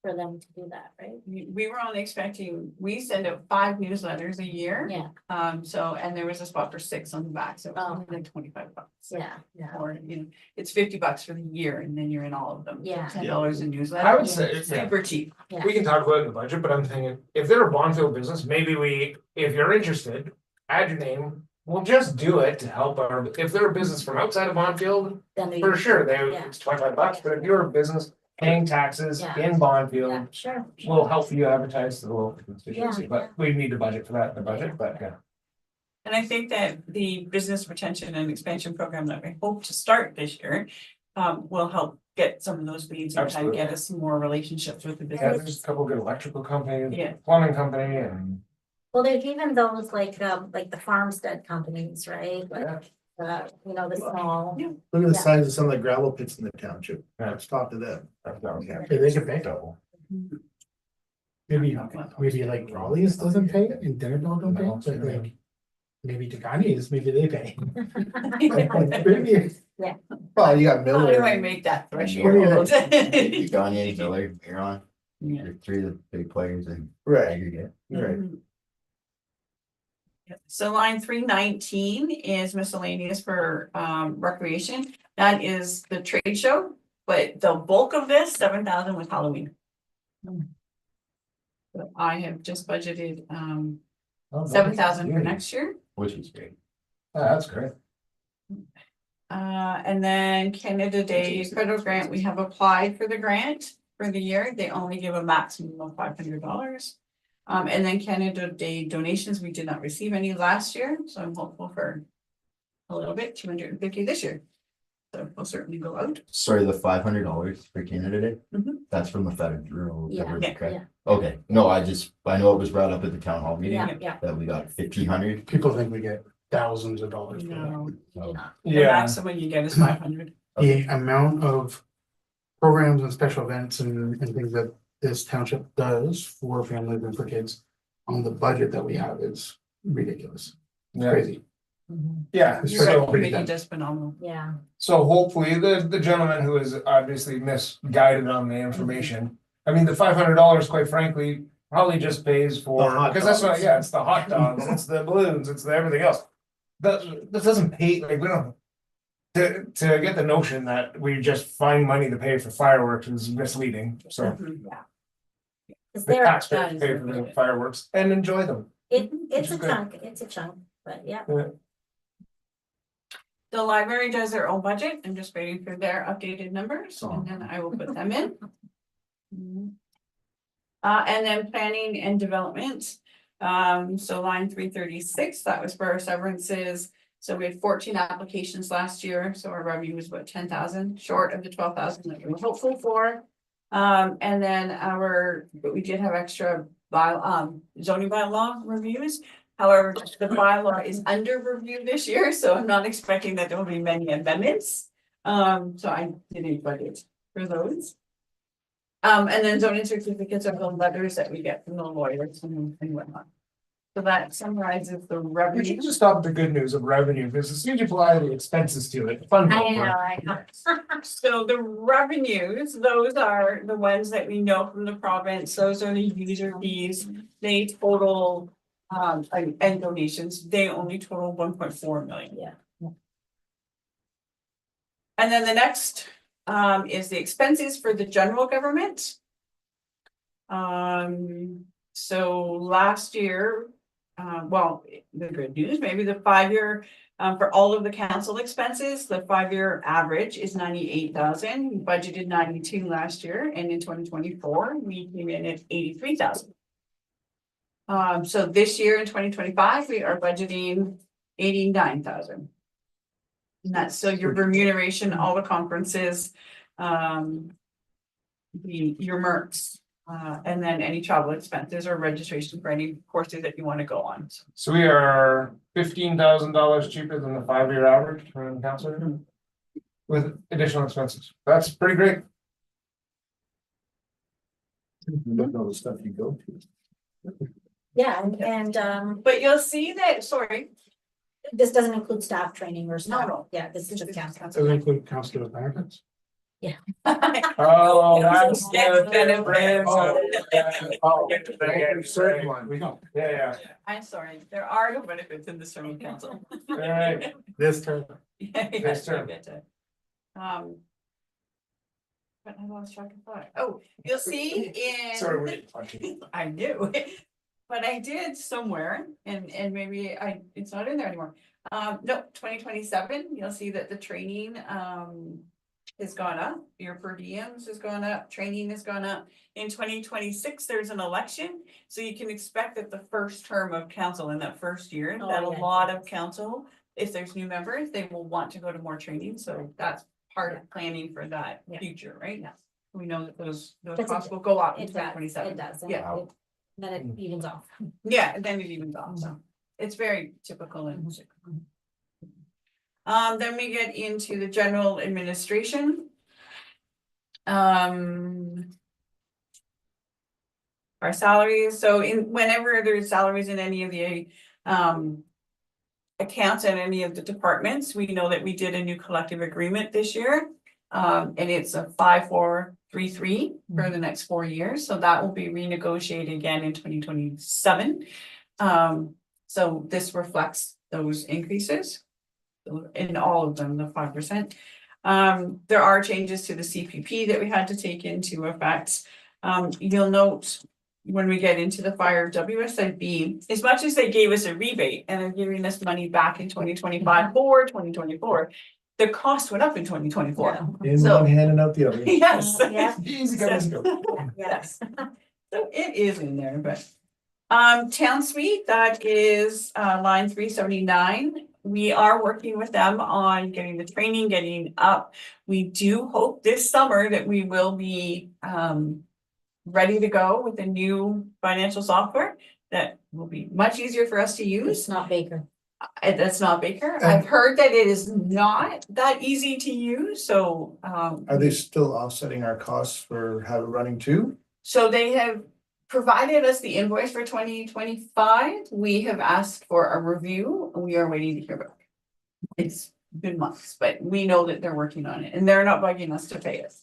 for them to do that, right? We were only expecting, we send out 5 newsletters a year. Yeah, So, and there was a spot for 6 on the back, so it was Oh. only like $25. yeah, yeah. Or, you know, it's $50 for the year and then you're in all of them. Yeah. $10 a newsletter. I would say, yeah, Super cheap. we can talk about it in the budget, but I'm thinking, if they're a Bonfield business, maybe we, if you're interested, add your name, we'll just do it to help our, if they're a business from outside of Bonfield, Then we, for sure, Yeah. it's $25, but if you're a business paying taxes Yeah. in yeah, Bonfield, sure. we'll help you advertise to the local constituency, Yeah, but we need to budget for that in the budget, but yeah. And I think that the business retention and expansion program that we hope to start this year will help get some of those leads and kind of get us some more relationships with the Yeah, business. there's a couple good electrical companies, Yeah. plumbing company and. Well, there's even those like the farmstead companies, right? Like, Yeah. you know, the small. Yeah. Look at the Yeah. size of some of the gravel pits in the township. Yeah. Let's talk to them. Okay, they can pay. Maybe like Raleigh's doesn't pay and Denver don't pay, but like. Maybe Tagani's, maybe they pay. Maybe, Well, you got How Miller. do I make that threshold? You got any Miller, Huron, Yeah. you're three of the big players in Right, aggregate. right. So line 319 is miscellaneous for recreation. That is the trade show, but the bulk of this, 7,000 was Halloween. But I have just budgeted 7,000 for next year. Which is great. That's great. And then Canada Day federal grant, we have applied for the grant for the year. They only give a maximum of $500. And then Canada Day donations, we did not receive any last year, so I'm hopeful for a little bit, 250 this year. So we'll certainly go out. Sorry, the $500 for Canada Day? Mhm. That's from the federal Yeah, government, yeah, correct? yeah. Okay, no, I know it was brought up at the town hall meeting Yeah. that we got 1,500. people think we get thousands of dollars. for that. No, So, the Yeah, maximum you get is 500. The amount of programs and special events and things that this township does for families and for kids on the budget that we have is ridiculous. It's yeah, crazy. yeah, It's Your so rec pretty committee done. does phenomenal. Yeah, so hopefully the gentleman who is obviously misguided on the information. I mean, the $500, quite frankly, probably just pays The for, hot because that's not, dogs. yeah, it's the hot dogs, it's the balloons, it's the everything else. That doesn't pay, like, we don't. To get the notion that we just find money to pay for fireworks is misleading, so yeah. Cause the there, taxpayers pay for the fireworks and enjoy them. it's a is good. chunk, but yeah. The library does their own budget. I'm just waiting for their updated numbers and then I will put them in. And then planning and development. So line 336, that was for our severances. So we had 14 applications last year, so our revenue was about 10,000, short of the 12,000 that we were hopeful for. And then but we did have extra zoning bylaw reviews. However, the bylaw is under review this year, so I'm not expecting that there will be many amendments. So I didn't budget for those. And then zoning certificates are the letters that we get from the lawyers and whatnot. So that summarizes the We revenue. should just stop with the good news of revenue, because as soon as you apply the expenses to it, fun. I know. So the revenues, those are the ones that we know from the province, those are the user fees, they total. And donations, they only total 1.4 million. Yeah. And then the next is the expenses for the general government. So last year, well, the good news, maybe the 5-year, for all of the council expenses, the 5-year average is 98,000. We budgeted 92 last year, and in 2024, we came in at 83,000. So this year in 2025, we are budgeting 89,000. And that's so your remuneration, all the conferences, your MERCs, and then any travel expenses or registration for any courses that you want to go on. So we are $15,000 cheaper than the 5-year average for the counselor. With additional expenses, that's pretty great. Look at all the stuff you go to. Yeah, and But you'll see that, sorry. this doesn't include staff training or stuff. No. Yeah, this is just council. Does it include counselor benefits? Oh, that's the benefit. Oh, Certain one. We don't. Yeah, I'm sorry, there are no benefits in the sermon council. Right. This term. This term. But I lost track of thought. Oh, you'll see in. Sorry, we're punching. I knew. but I did somewhere, and maybe it's not in there anymore. No, 2027, you'll see that the training, has gone up, your per diems has gone up, training has gone up. In 2026, there's an election, so you can expect that the first term of council in that first year, Oh, that a yeah. lot of council, if there's new members, they will want to go to more training, so that's part of planning for that Yeah. future, right? Yeah. We know that those But costs will go up in It does, 2027. it does. and Yeah. it- Then it evens off. Yeah, and then it evens off, so it's very typical and. Mhm. Then we get into the general administration. Our salaries, so whenever there's salaries in any of the, accounts in any of the departments, we know that we did a new collective agreement this year. And it's a 5-4-3-3 for the next 4 years, so that will be renegotiated again in 2027. So this reflects those increases. In all of them, the 5%. There are changes to the CPP that we had to take into effect. You'll note when we get into the fire WSIB, as much as they gave us a rebate and they're giving us money back in 2025 for 2024, the cost went up in 2024. In So- one hand and out the other. Yes. Yeah. Easy come, easy go. Yes. So it is in there, but. Town Suite, that is line 379. We are working with them on getting the training, getting up. We do hope this summer that we will be ready to go with a new financial software that will be much easier for us to use. It's not Baker. That's not Baker. And- I've heard that it is not that easy to use, so Are they still offsetting our costs for having running too? so they have provided us the invoice for 2025. We have asked for a review. We are waiting to hear back. It's been months, but we know that they're working on it and they're not bugging us to pay us.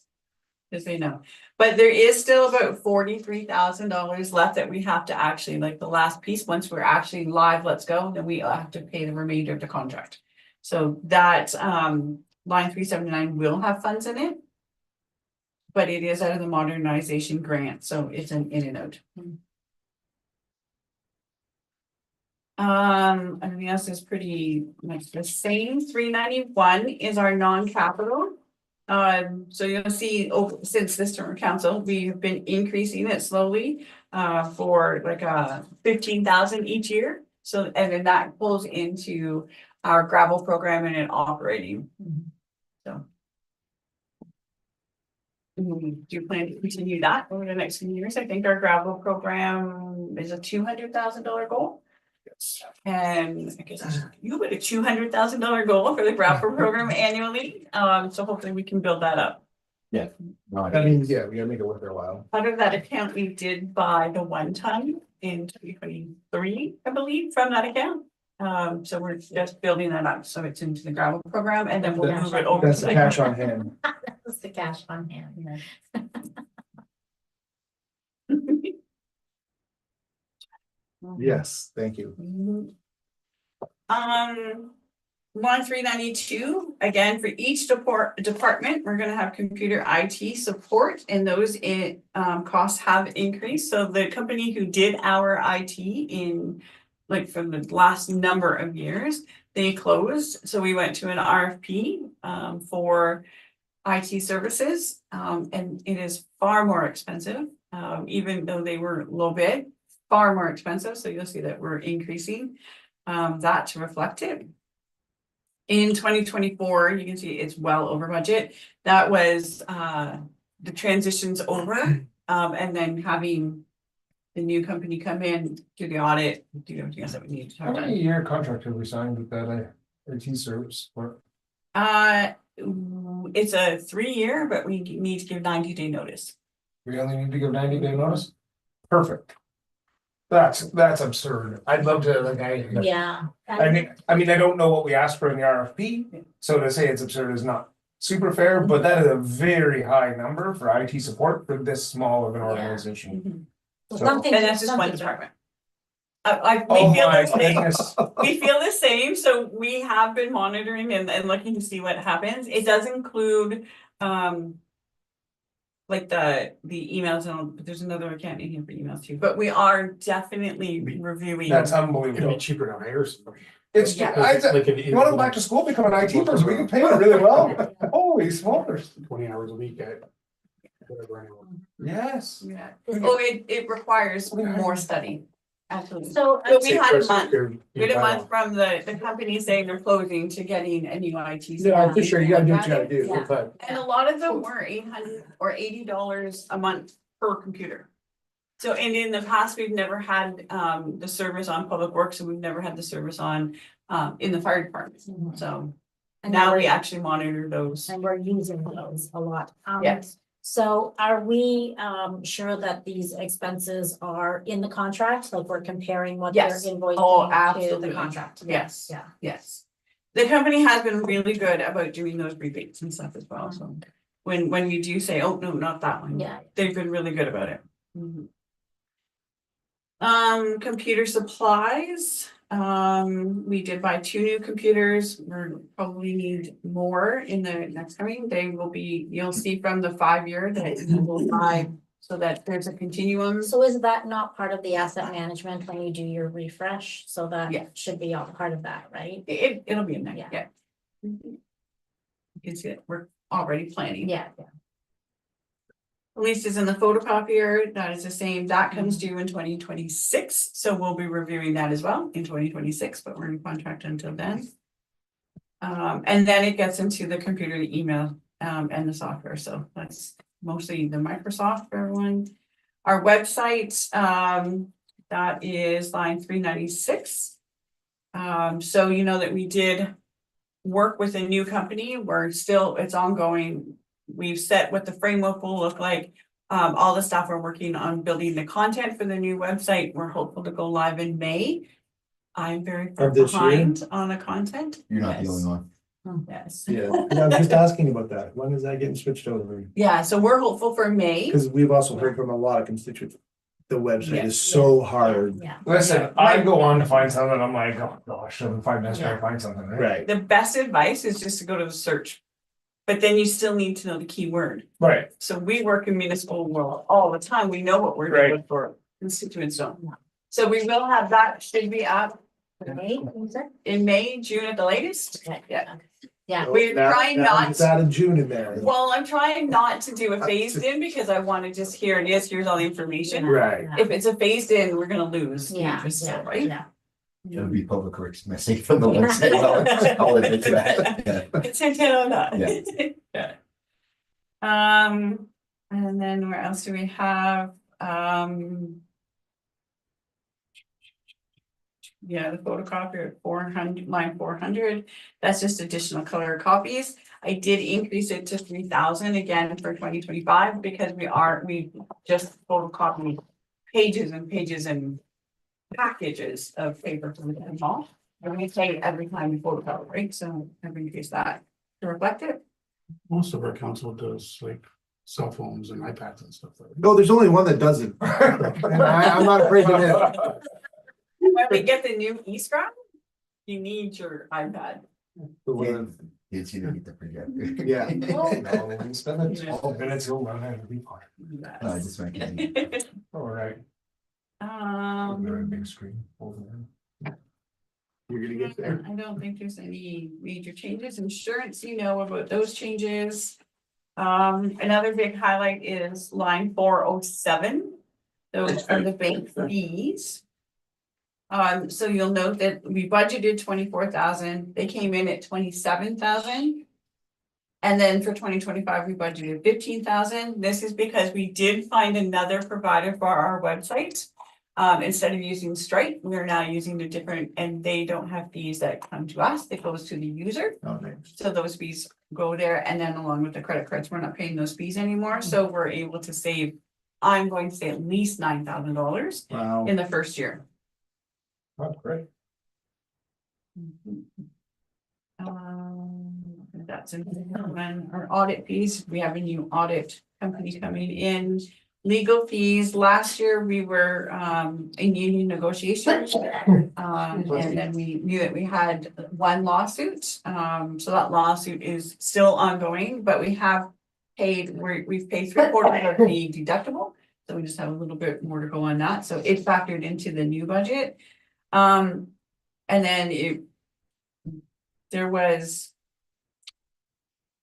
Because they know, but there is still about $43,000 left that we have to actually, like the last piece, once we're actually live, let's go, then we have to pay the remainder of the contract. So that line 379 will have funds in it. But it is out of the modernization grant, so it's an in and out. Everything else is pretty much the same. 391 is our non-capital. So you'll see, since this term of council, we have been increasing it slowly for like 15,000 each year. So, and then that pulls into our gravel program and an operating. So. Do you plan to continue that over the next few years? I think our gravel program is a $200,000 goal. Yes. And I guess you put a $200,000 goal for the gravel program annually. So hopefully we can build that up. No, I mean, yeah, we gotta make it worth their while. Out of that account, we did buy the 1-ton in 2023, I believe, from that account. So we're just building that up. So it's into the gravel program and then we'll move it over. That's to the cash on hand. That's the cash on hand. Yes, thank you. Line 392, again, for each department, we're gonna have computer IT support and those costs have increased. So the company who did our IT in like for the last number of years, they closed. So we went to an RFP for IT services and it is far more expensive, even though they were low bid, far more expensive. So you'll see that we're increasing that to reflect it. In 2024, you can see it's well over budget. That was the transitions over and then having the new company come in, do the audit, do everything else that we need to How have many done. year contract have we signed with that IT service for? It's a 3-year, but we need to give 90-day notice. We only need to give 90-day notice? Perfect. That's absurd. I'd love to, like, Yeah. I mean, I don't know what we asked for in the RFP, so to say it's absurd is not super fair, but that is a very high number for IT support for this small of an organization. So- Some things- And that's just some one things are- department. Oh We feel my the same. goodness. We feel the same, so we have been monitoring and looking to see what happens. It does include, like the emails and but there's another account in here for emails too, but we are definitely reviewing. That's It'd be unbelievable. cheaper to hire somebody. It's, Yeah. Like an you want them back to school, become an IT person, we can pay them really well. Holy smokers. 20 hours a week at whatever. I know. Yes. Yeah, oh, it requires more study, absolutely. So, But we had a month, Your we had a bylaw. month from the company saying they're closing to getting a new IT. Yeah, for sure, you gotta do what you gotta do, Yeah. but And a lot of them were $800 or $80 a month per computer. So, and in the past, we've never had the service on Public Works, and we've never had the service on in the fire department, so. and Now we're- we actually monitor those. And we're using those a lot. Yes. So are we sure that these expenses are in the contract, like we're comparing what they're Yes. Oh, invoicing to absolutely. the contract? Yes. Yeah. Yes. The company has been really good about doing those rebates and stuff as well, so. When we do say, oh, no, not that one. Yeah. They've been really good about it. Mhm. Computer supplies, we did buy 2 new computers, we're probably need more in the next coming, they will be, you'll see from the 5-year that we will buy. So that there's a continuum, So is that not part of the asset management when you do your refresh? So Yeah. that should be all part of that, right? it'll be in there, Yeah. yeah. Mhm. You can see it, we're already planning. Yeah. At least is in the photocopier, that is the same, that comes due in 2026, so we'll be reviewing that as well in 2026, but we're in contract until then. And then it gets into the computer, the email, and the software, so that's mostly the Microsoft for everyone. Our website, that is line 396. So you know that we did work with a new company, we're still, it's ongoing. We've set what the framework will look like. All the stuff we're working on building the content for the new website. We're hopeful to go live in May. I'm very far Of this year? behind on the content. You're not the Yes. only one. Yes. yeah, 'cause I was just asking about that. When is that getting switched over? Yeah, so we're hopeful for May. Because we've also heard from a lot of constituents, the website Yeah. is so hard. Yeah. Listen, I go on to find something, I'm like, oh gosh, in 5 minutes trying to find something, right? Right, The best advice is just to go to the search. But then you still need to know the keyword. Right, So we work in municipal world all the time. We know what we're doing for constituents don't. So we will have that, should be up Right, is it? in May, June at the latest. Okay. Yeah. Yeah. So We're that- trying that not Just to- added June in there. Well, I'm trying not to do a phased in because I want to just, here it is, here's all the information. Right. If it's a phased in, we're gonna lose Yeah, interest, yeah, right? yeah. It'll be Public Works messing from the website. I'll admit to that. Yeah. It's intent on that. Yeah. Yeah. And then where else do we have, yeah, the photocopier at 400, line 400, that's just additional color copies. I did increase it to 3,000 again for 2025 because we just photocopied pages and pages and packages of paper from the town hall. And we say every time we photocopy, right? So I've increased that to reflect it. Most of our council does like cell phones and iPads and stuff like that. No, there's only one that doesn't. And I'm not afraid to admit. When we get the new e-scrap, you need your iPad. The one- It's you to meet the projector. Yeah. no, we spend the 12 minutes, he'll run out of the part. No, I just meant kidding. All right. Very Um, big screen over there. You're gonna get there. I don't think there's any major changes. Insurance, you know about those changes. Another big highlight is line 407. Those are the bank fees. So you'll note that we budgeted 24,000, they came in at 27,000. And then for 2025, we budgeted 15,000. This is because we did find another provider for our website. Instead of using Stripe, we're now using a different, and they don't have fees that come to us, it goes to the user. Oh, nice. So those fees go there, and then along with the credit cards, we're not paying those fees anymore, so we're able to save. I'm going to say at least $9,000 Wow. in the first year. Oh, great. That's in our audit fees, we have a new audit company coming in. Legal fees, last year we were in union negotiations. And then we knew that we had one lawsuit, so that lawsuit is still ongoing, but we have we've paid 3/4 of the deductible. So we just have a little bit more to go on that. So it factored into the new budget. And then there was.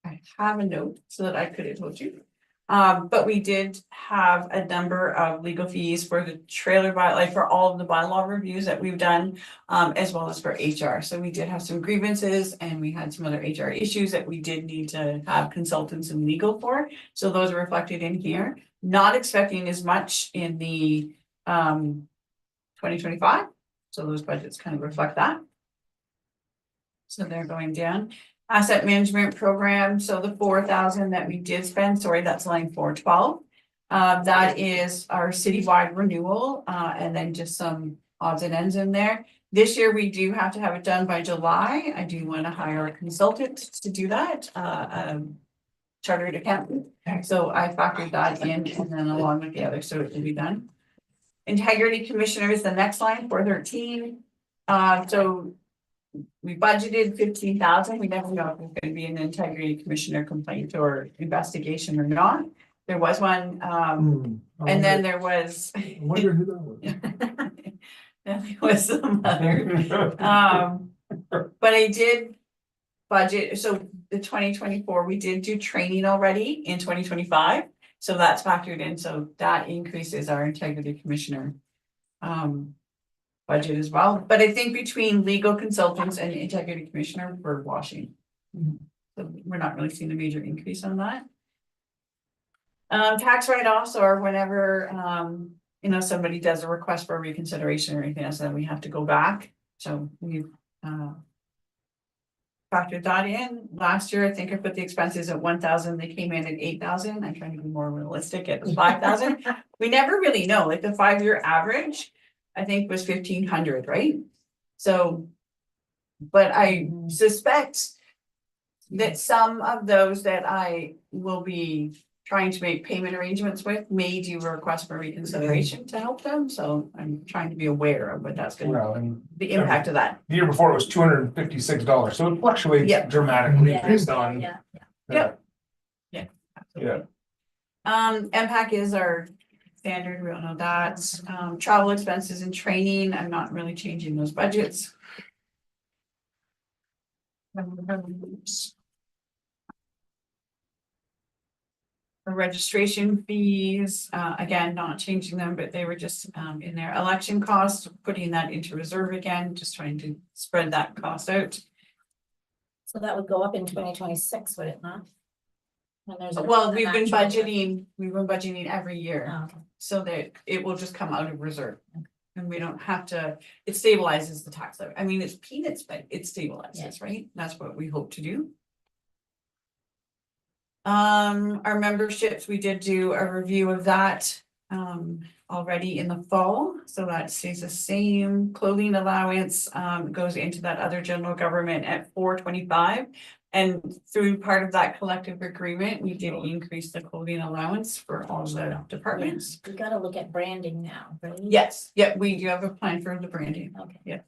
I have a note so that I could have told you. But we did have a number of legal fees for the trailer like for all of the bylaw reviews that we've done, as well as for HR. So we did have some grievances and we had some other HR issues that we did need to have consultants and legal for. So those are reflected in here, not expecting as much in the 2025. So those budgets kind of reflect that. So they're going down. Asset management program, so the 4,000 that we did spend, sorry, that's line 412. That is our citywide renewal, and then just some odds and ends in there. This year, we do have to have it done by July. I do want to hire a consultant to do that, chartered accountant. So I factored that in and then along with the other, so it will be done. Integrity commissioner is the next line, 413. So we budgeted 15,000. We never know if there's going to be an integrity commissioner complaint or investigation or not. There was one, and then there was. I wonder who that was. Then there was some other. But I did budget. So the 2024, we did do training already in 2025. So that's factored in. So that increases our integrity commissioner. Budget as well, but I think between legal consultants and integrity commissioner, we're washing. So we're not really seeing a major increase on that. Tax write-offs or whenever, somebody does a request for reconsideration or anything else, then we have to go back. So we've, factored that in. Last year, I think I put the expenses at 1,000, they came in at 8,000. I'm trying to be more realistic at 5,000. We never really know, like the 5-year average, I think was 1,500, right? So, but I suspect that some of those that I will be trying to make payment arrangements with may do a request for reconsideration to help them. So I'm trying to be aware of what that's going to, Well, and the impact of that. the year before it was $256, so it fluctuates Yeah. dramatically Yeah. based on. Yeah. Yep. Yeah. MPAC is our standard, we all know that. Travel expenses and training, I'm not really changing those budgets. The registration fees, again, not changing them, but they were just in their election costs, putting that into reserve again, just trying to spread that cost out. So that would go up in 2026, would it not? When there's Well, an we've been actual- budgeting every year. Oh, okay. So that it will just come out of reserve. And we don't have to, it stabilizes the tax levy. I mean, it's peanuts, but it stabilizes, right? That's what we hope to do. Our memberships, we did do a review of that already in the fall. So that stays the same. Clothing allowance goes into that other general government at 425. And through part of that collective agreement, we did increase the clothing allowance for all the departments. We gotta look at branding now, right? Yes, yep, we do have a plan for the branding. Okay.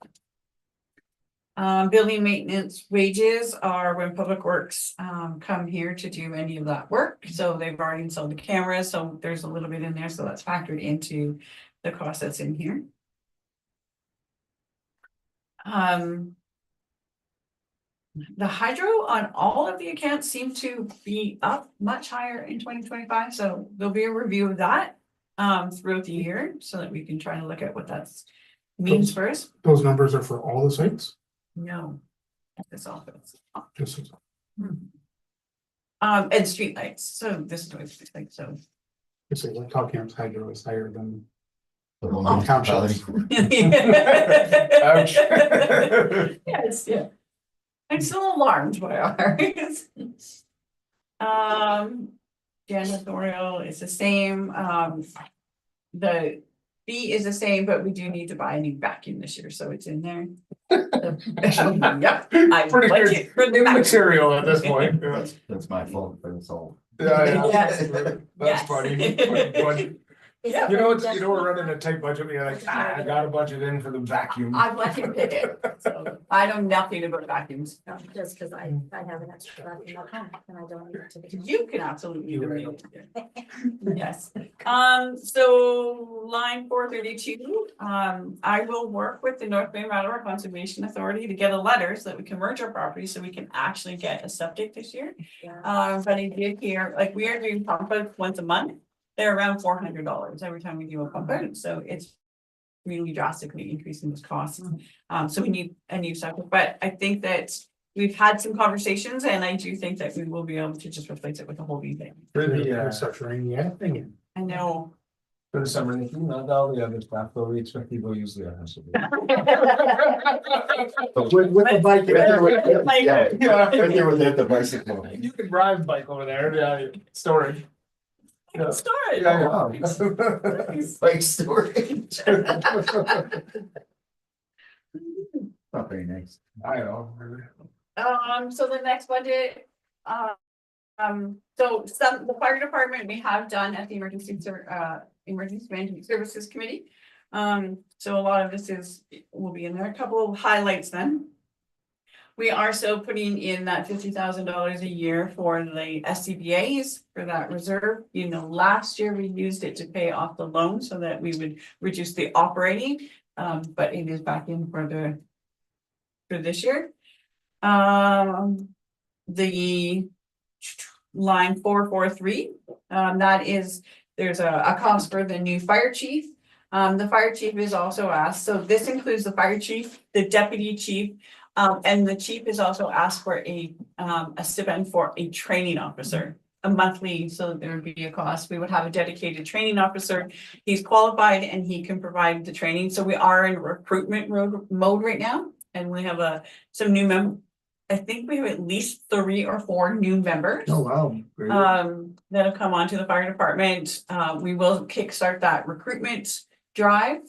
Building maintenance wages are when Public Works come here to do any of that work. So they've already installed the cameras, so there's a little bit in there, so that's factored into the cost that's in here. The hydro on all of the accounts seem to be up much higher in 2025, so there'll be a review of that throughout the year so that we can try to look at what that's means for us. Those numbers are for all the sites? No, at this office. Just And streetlights, so this is what it's like, so. it's like Top Camp's hydro is higher than The whole Oh, municipality. Ouch. Yes, yeah. I'm still alarmed by ours. Janitorial is the same, the fee is the same, but we do need to buy a new vacuum this year, so it's in there. Yep. I Pretty budget good, for the new vacuum. material at this point. Yeah. That's my fault, but it's all. Yeah, Yes. That's funny. Is Yeah. it You know, just- we're running a tight budget, we're like, I got a budget in for the vacuum. I've let him pick it, so I know nothing about vacuums. No, just because I have an extra vacuum at home and I don't need it to be. You can absolutely do it. Yes, so line 432, I will work with the North Bay Mattawa Conservation Authority to get a letter so that we can merge our properties, so we can actually get a septic this year. Yeah. But I did hear, like, we are doing pump outs once a month, they're around $400 every time we do a pump out, so it's really drastically increasing this cost. So we need a new septic, but I think that we've had some conversations, and I do think that we will be able to just replace it with a whole new thing. For the, Suffering, yeah, thing. I know. for the summer, not all the other stuff, but we expect people usually are. With the bike. Like- Yeah, right there within the bicycle. You can drive bike over there, storage. Yeah. Storage. Bike storage. Not very nice. I know. So the next budget, so the fire department, we have done at the Emergency Management Services Committee. So a lot of this will be in there, a couple of highlights then. We are still putting in that $50,000 a year for the SCBA's for that reserve. You know, last year we used it to pay off the loan so that we would reduce the operating, but it is back in for this year. The line 443, that is, there's a cost for the new fire chief. The fire chief is also asked, so this includes the fire chief, the deputy chief, and the chief is also asked for a stipend for a training officer, a monthly, so there would be a cost. We would have a dedicated training officer. He's qualified and he can provide the training. So we are in recruitment mode right now, and we have some new I think we have at least 3 or 4 new members. Oh, wow. Great. That have come onto the fire department. We will kickstart that recruitment drive.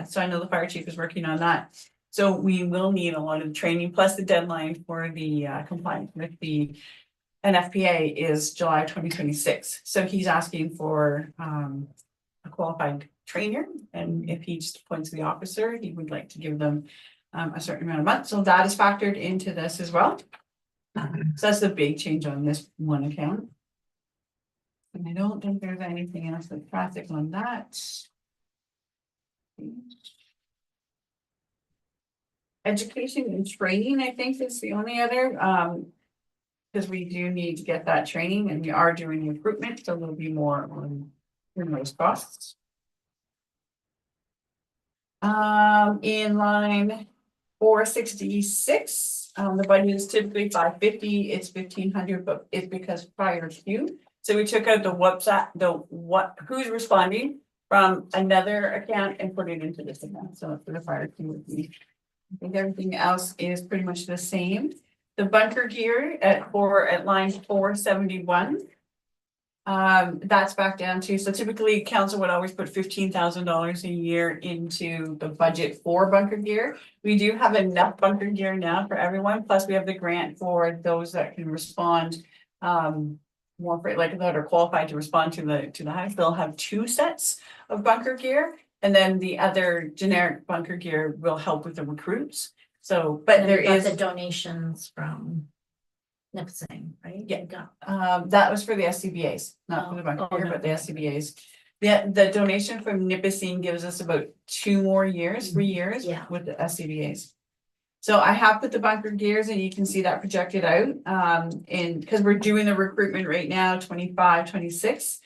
So I know the fire chief is working on that. So we will need a lot of training, plus the deadline for the compliance with the NFPA is July 2026. So he's asking for a qualified trainer, and if he just appoints the officer, he would like to give them a certain amount of months. So that is factored into this as well. So that's the big change on this one account. And I don't think there's anything else with traffic on that. Education and training, I think, is the only other, because we do need to get that training, and we are doing recruitment, so there'll be more on those costs. In line 466, the budget is typically 550, it's 1,500, but it's because prior to. So we took out who's responding from another account and put it into this account, so for the fire team would be. I think everything else is pretty much the same. The bunker gear at line 471. That's back down to, so typically council would always put $15,000 a year into the budget for bunker gear. We do have enough bunker gear now for everyone, plus we have the grant for those that can respond more for like that are qualified to respond to the house. They'll have 2 sets of bunker gear, and then the other generic bunker gear will help with the recruits. So, but And there we got is the donations from Nipissing, right? Yeah. We got- that was for the SCBA's, not for the bunker Oh, gear, no. but the SCBA's. The donation from Nipissing gives us about 2 more years, 3 years Yeah. with the SCBA's. So I have put the bunker gears, and you can see that projected out, and because we're doing the recruitment right now, 25, 26.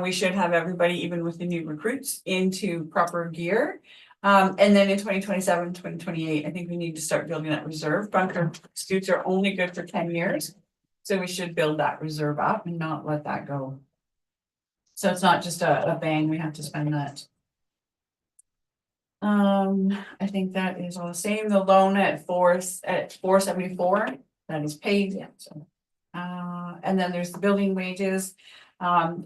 We should have everybody, even with the new recruits, into proper gear. And then in 2027, 2028, I think we need to start building that reserve. Bunker suits are only good for 10 years. So we should build that reserve up and not let that go. So it's not just a bang, we have to spend that. I think that is all the same. The loan at 474, that is paid, yeah, so. And then there's the building wages.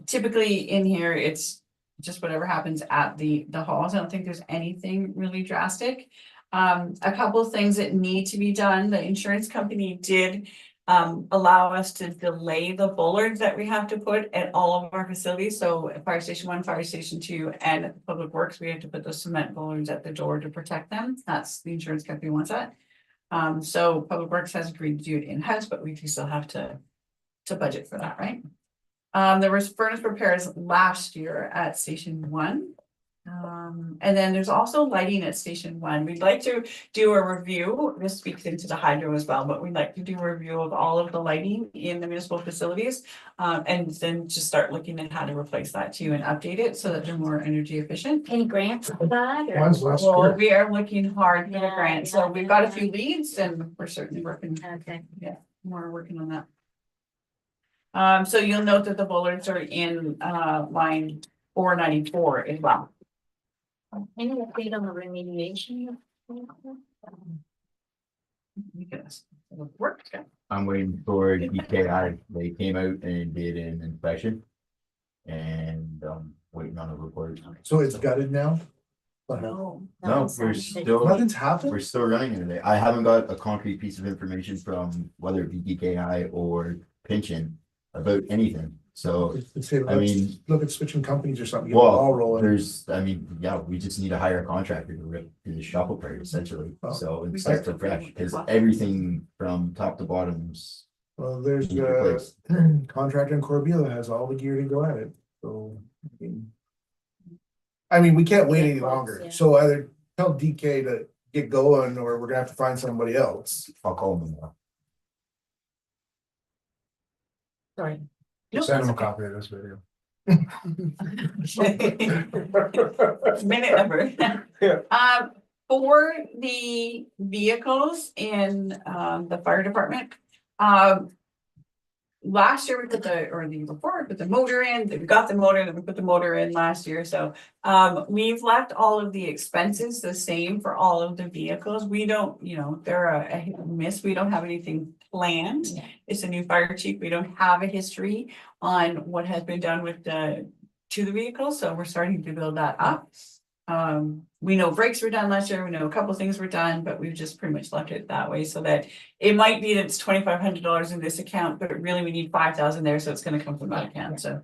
Typically in here, it's just whatever happens at the halls. I don't think there's anything really drastic. A couple of things that need to be done. The insurance company did allow us to delay the bollards that we have to put at all of our facilities. So at Fire Station 1, Fire Station 2, and at Public Works, we have to put those cement bollards at the door to protect them. That's the insurance company wants that. So Public Works has agreed to do it in-house, but we do still have to budget for that, right? There was furnace repairs last year at Station 1. And then there's also lighting at Station 1. We'd like to do a review. This speaks into the hydro as well, but we'd like to do a review of all of the lighting in the municipal facilities. And then just start looking at how to replace that too and update it so that they're more energy efficient. Any grants for that? or- When's last Well, year? we are looking hard for the Yeah, grant, so yeah, we've got a yeah. few leads and we're certainly working, Okay. more working on that. So you'll note that the bollards are in line 494 as well. Any update on the remediation? Because it worked. I'm waiting for DKI. They came out and did an inspection. And waiting on a report. So it's gutted now? No. No, we're still, Nothing's happened? we're still running it today. I haven't got a concrete piece of information from whether it be DKI or Pinchin about anything. So, I mean, Look at switching companies or something, get the ball well, rolling. we just need to hire a contractor to rip the shuffle part essentially. Oh. So We and start start from fresh, from because the top. everything from top to bottom's Well, there's need the replaced. contractor in Corbeil has all the gear to go at it, so. I mean, we can't wait any Close, longer, yeah. so either tell DK to get going, or we're gonna have to find somebody else. I'll call them now. Sorry. Send them a copy of this video. Minute number. Yeah. For the vehicles in the fire department, last year we put we put the motor in, we got the motor, then we put the motor in last year, so we've left all of the expenses the same for all of the vehicles. We don't, they're a hit and miss, we don't have anything planned. Yeah. It's a new fire chief, we don't have a history on what has been done with the vehicles, so we're starting to build that up. We know brakes were done last year, we know a couple things were done, but we've just pretty much left it that way so that it might be that it's $2,500 in this account, but really we need 5,000 there, so it's gonna come from that account, so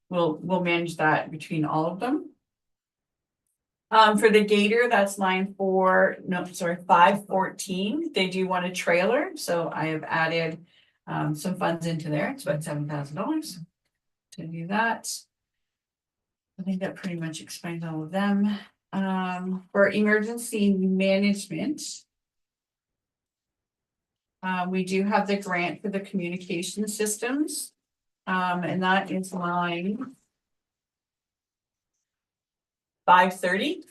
we'll manage that between all of them. For the Gator, that's line 514, they do want a trailer, so I have added some funds into there, it's about $7,000 to do that. I think that pretty much explains all of them. For emergency management. We do have the grant for the communication systems. And that is line 530.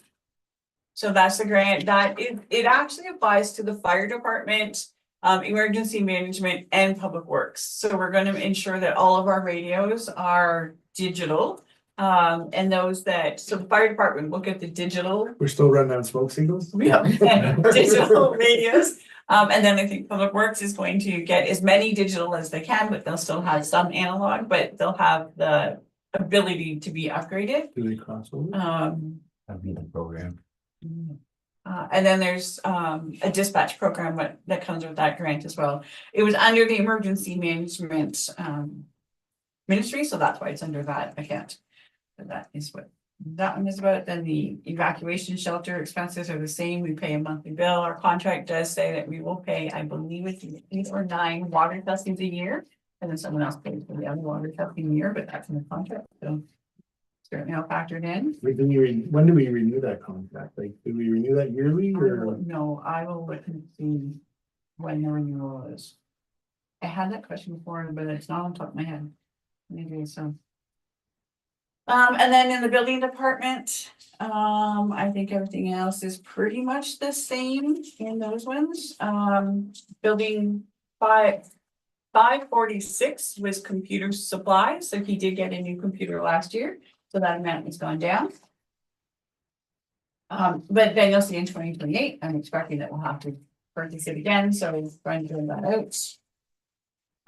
So that's the grant that it actually applies to the fire department, emergency management and public works. So we're going to ensure that all of our radios are digital. And those so the fire department look at the digital. We're still running on smoke signals? Digital radios. And then I think Public Works is going to get as many digital as they can, but they'll still have some analog, but they'll have the ability to be upgraded. Do they cross over? That'd be the program. And then there's a dispatch program that comes with that grant as well. It was under the emergency management ministry, so that's why it's under that account. So that is what that one is about. Then the evacuation shelter expenses are the same. We pay a monthly bill. Our contract does say that we will pay, I believe it's 8 or 9 water testings a year. And then someone else pays for the other water testing a year, but that's in the contract, so certainly all factored in. When do we renew that contract? Like, do we renew that yearly or? No, I will look and see when the renewal is. I had that question before, but it's not on top of my head. Maybe so. And then in the building department, I think everything else is pretty much the same in those ones. Building 546 was computer supplies, so he did get a new computer last year, so that amount has gone down. But then you'll see in 2028, I'm expecting that we'll have to purchase it again, so we're trying to figure that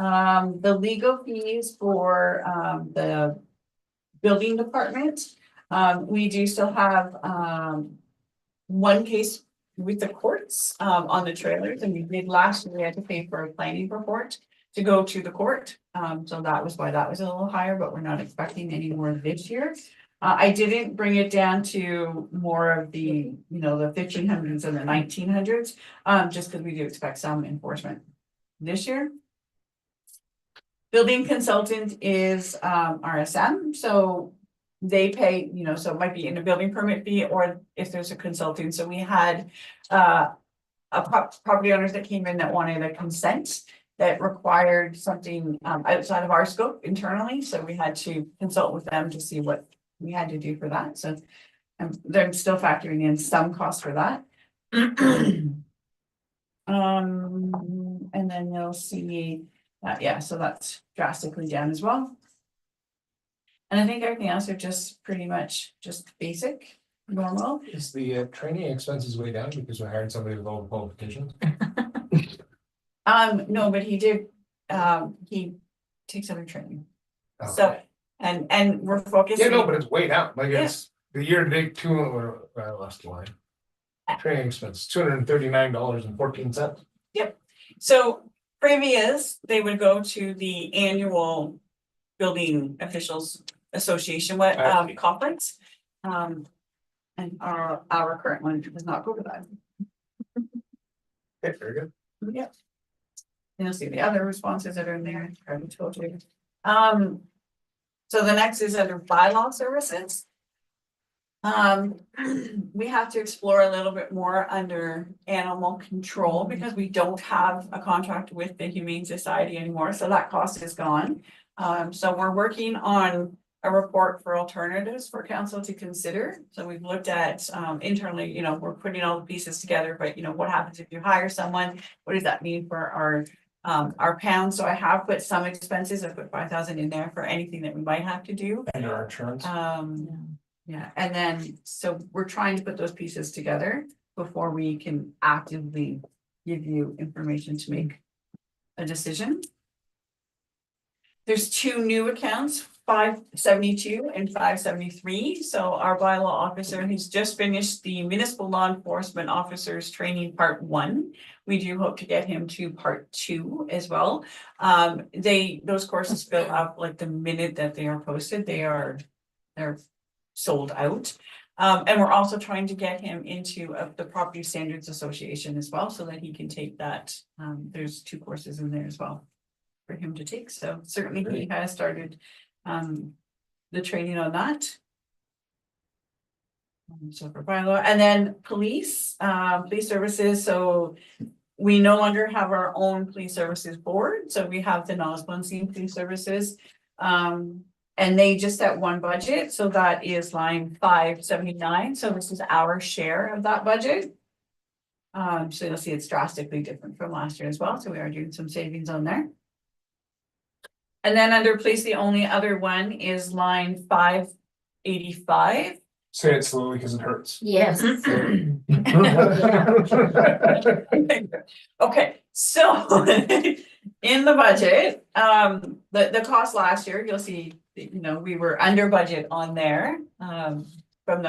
out. The legal fees for the building department, we do still have one case with the courts on the trailers, and we did last year, we had to pay for a planning report. to go to the court. So that was why that was a little higher, but we're not expecting any more this year. I didn't bring it down to more of the, the 1500s and the 1900s, just because we do expect some enforcement this year. Building consultant is RSM, so they pay, so it might be in a building permit fee or if there's a consulting. So we had property owners that came in that wanted a consent that required something outside of our scope internally. So we had to consult with them to see what we had to do for that. So they're still factoring in some cost for that. And then you'll see that, yeah, so that's drastically down as well. And I think everything else are just pretty much just basic, normal. Is the training expenses way down because we hired somebody with all the qualifications? No, but he did, he takes other training. Okay. So, and we're focusing. Yeah, no, but it's way down, like it's the year to date I lost the line. Training expense, $239.14. So previous, they would go to the annual Building Officials Association conference. And our current one does not go to that. Okay, very good. Yeah. You'll see the other responses that are in there, I already told you. So the next is under bylaw services. We have to explore a little bit more under animal control because we don't have a contract with the Humane Society anymore, so that cost is gone. So we're working on a report for alternatives for council to consider. So we've looked at internally, we're putting all the pieces together, but what happens if you hire someone? What does that mean for our pounds? So I have put some expenses, I put 5,000 in there for anything that we might have to do. And our insurance. Yeah, and then, so we're trying to put those pieces together before we can actively give you information to make a decision. There's two new accounts, 572 and 573. So our bylaw officer, who's just finished the municipal law enforcement officers training part 1. We do hope to get him to part 2 as well. Those courses fill up like the minute that they are posted. They're sold out. And we're also trying to get him into the Property Standards Association as well, so that he can take that. There's 2 courses in there as well for him to take. So certainly he has started the training on that. So for bylaw, and then police services. So we no longer have our own police services board. So we have the Nosbonsine Police Services. And they just set one budget, so that is line 579. So this is our share of that budget. So you'll see it's drastically different from last year as well. So we are doing some savings on there. And then under police, the only other one is line 585. Say it slowly because it hurts. Yes. Okay, so in the budget, the cost last year, you'll see, we were under budget on there. From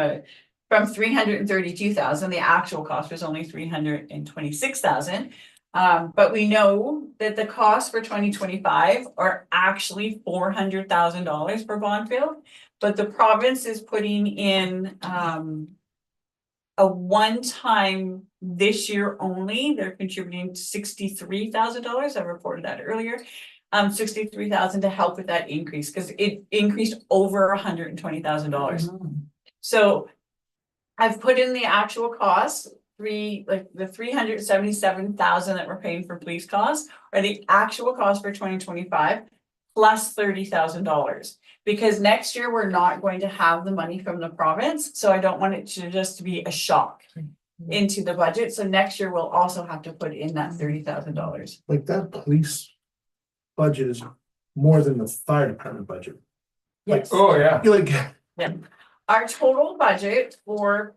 332,000, the actual cost was only 326,000. But we know that the costs for 2025 are actually $400,000 for Bondfield, but the province is putting in a one-time this year only. They're contributing $63,000. I reported that earlier. 63,000 to help with that increase because it increased over $120,000. So I've put in the actual costs. The 377,000 that we're paying for police costs are the actual cost for 2025 plus $30,000 because next year we're not going to have the money from the province. So I don't want it to just be a shock into the budget. So next year we'll also have to put in that $30,000. Like that police budget is more than the fire department budget. Yes. Oh, yeah. Like, Our total budget for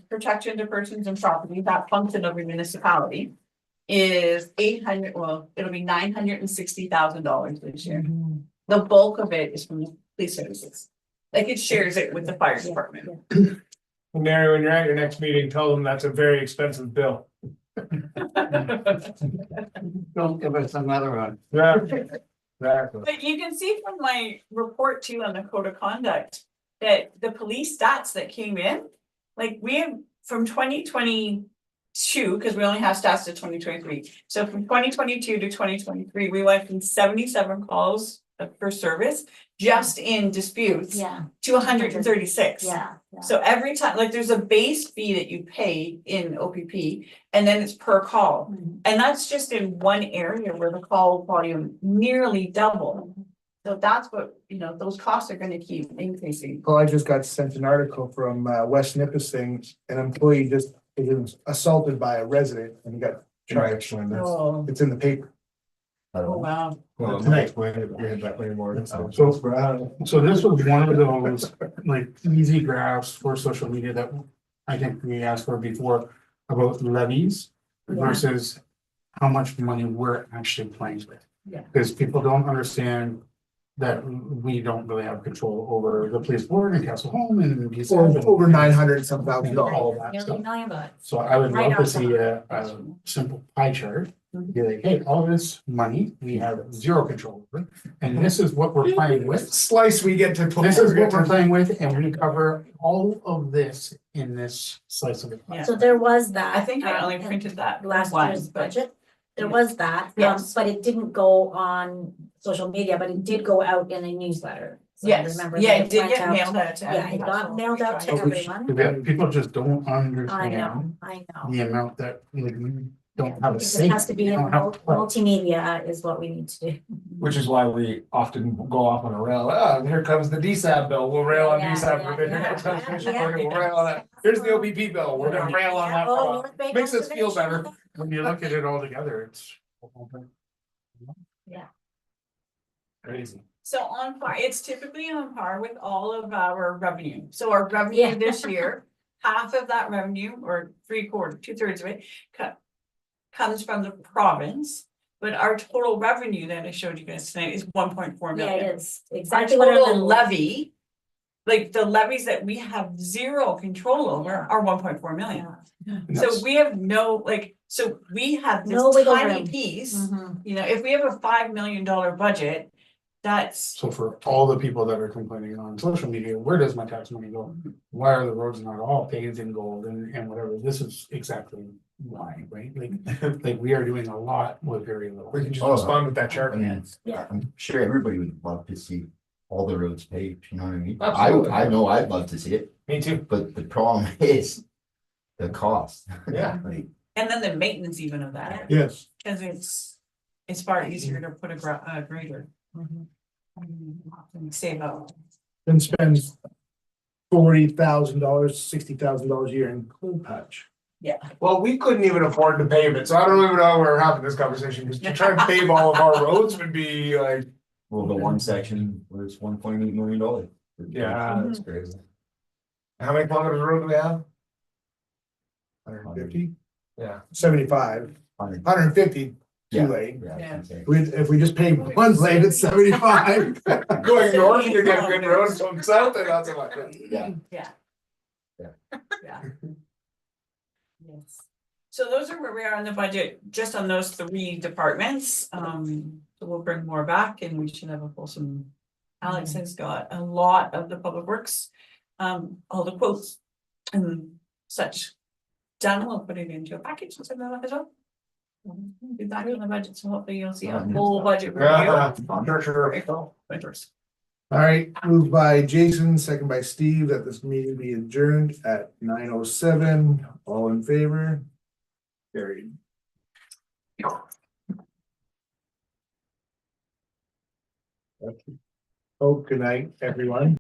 protection to persons and property, that function of a municipality, is it'll be $960,000 this year. The bulk of it is from the police services. Like it shares it with the fire department. Mary, when you're at your next meeting, tell them that's a very expensive bill. Don't give us another one. Yeah, exactly. But you can see from my report too on the code of conduct, that the police stats that came in, like we have from 2022, because we only have stats to 2023. So from 2022 to 2023, we went from 77 calls per service just in disputes Yeah, to 136. yeah. So every time, like there's a base fee that you pay in OPP and then it's per call. Mhm. And that's just in one area where the call volume nearly doubled. So that's what, those costs are gonna keep increasing. Well, I just got sent an article from West Nipissing, an employee just was assaulted by a resident and he got charged. Oh, It's in the paper. wow. Well, Tonight. So this was one of those like easy graphs for social media that I think we asked for before about levies versus how much money we're actually playing with. Yeah. Because people don't understand that we don't really have control over the police board and Castle Home and these. Over 900 some thousand dollars. All that Nearly stuff. $1 million. So I would Right love to on see a simple pie chart. Be like, hey, all this money, we have zero control over, and this is what we're playing with. Slice we get to. This is what we're playing with, and we cover all of this in this slice of it. Yeah. So there was that. I think I only in printed that Last once, year's but budget, there was that, Yes. but it didn't go on social media, but it did go out in a newsletter. So I yes, remember yeah, that it did went get out. mailed out to Yeah, every it got household. mailed out to Right. everyone. Yeah, people just don't I understand know, I know. the amount that like, we don't have a It say. has to be We in don't have a play. multimedia is what we need to do. Which is why we often go off on a rail. Ah, here comes the DSAB bill. We'll rail on Yeah, DSAB. yeah, We'll rail on that. Here's the OPP bill. We're gonna rail on that. Oh, for- North Bay Makes us feel better. Conservation. When you look at it all together, it's. Crazy. So on par, it's typically on par with all of our revenue. So our revenue Yeah. this year, half of that revenue or 2/3 of it comes from the province. But our total revenue that I showed you guys tonight is 1.4 Yeah, million. it is Our exactly what I total remember. levy, like the levies that we have zero control over are 1.4 million. Yeah. So we have no, so we have No this wiggle tiny room. piece, Mhm. if we have a $5 million budget, that's, So for all the people that are complaining on social media, where does my tax money go? Why are the roads not all paved in gold and whatever? This is exactly why, right? Like we are doing a lot with very little. We can just respond with that chart. I mean, Yeah. I'm sure everybody would love to see all the roads paved, you know what I mean? Absolutely. I know I'd love to see it, Me too. but the problem is the cost. Yeah. Like, and then the maintenance even of that, Yes. because it's far easier to put a grader. And save up. Then spend $40,000, $60,000 a year in coal patch. Well, we couldn't even afford to pave it, so I don't even know why we're having this conversation, because to try and pave all of our roads would be like, well, the one section was $1.8 million. Yeah. That's crazy. how many kilometers of road do we have? 150, Yeah. 75, 150, Yeah. two lane. Yeah. If we just pave one lane, it's 75. Going north, you get good roads, going south, and not so much. Yeah. Yeah. Yeah. Yeah. Yes. So those are where we are on the budget, just on those 3 departments. So we'll bring more back and we should have a fulsome. Alex has got a lot of the public works, all the quotes and such. Done, we'll put it into a package and send that up as well. Be back in the budget, so hopefully you'll see a full budget Yeah, review. sure. April, winters. All right, moved by Jason, second by Steve, that this meeting be adjourned at 9:07. All in favor? Carried. Oh, good night, everyone.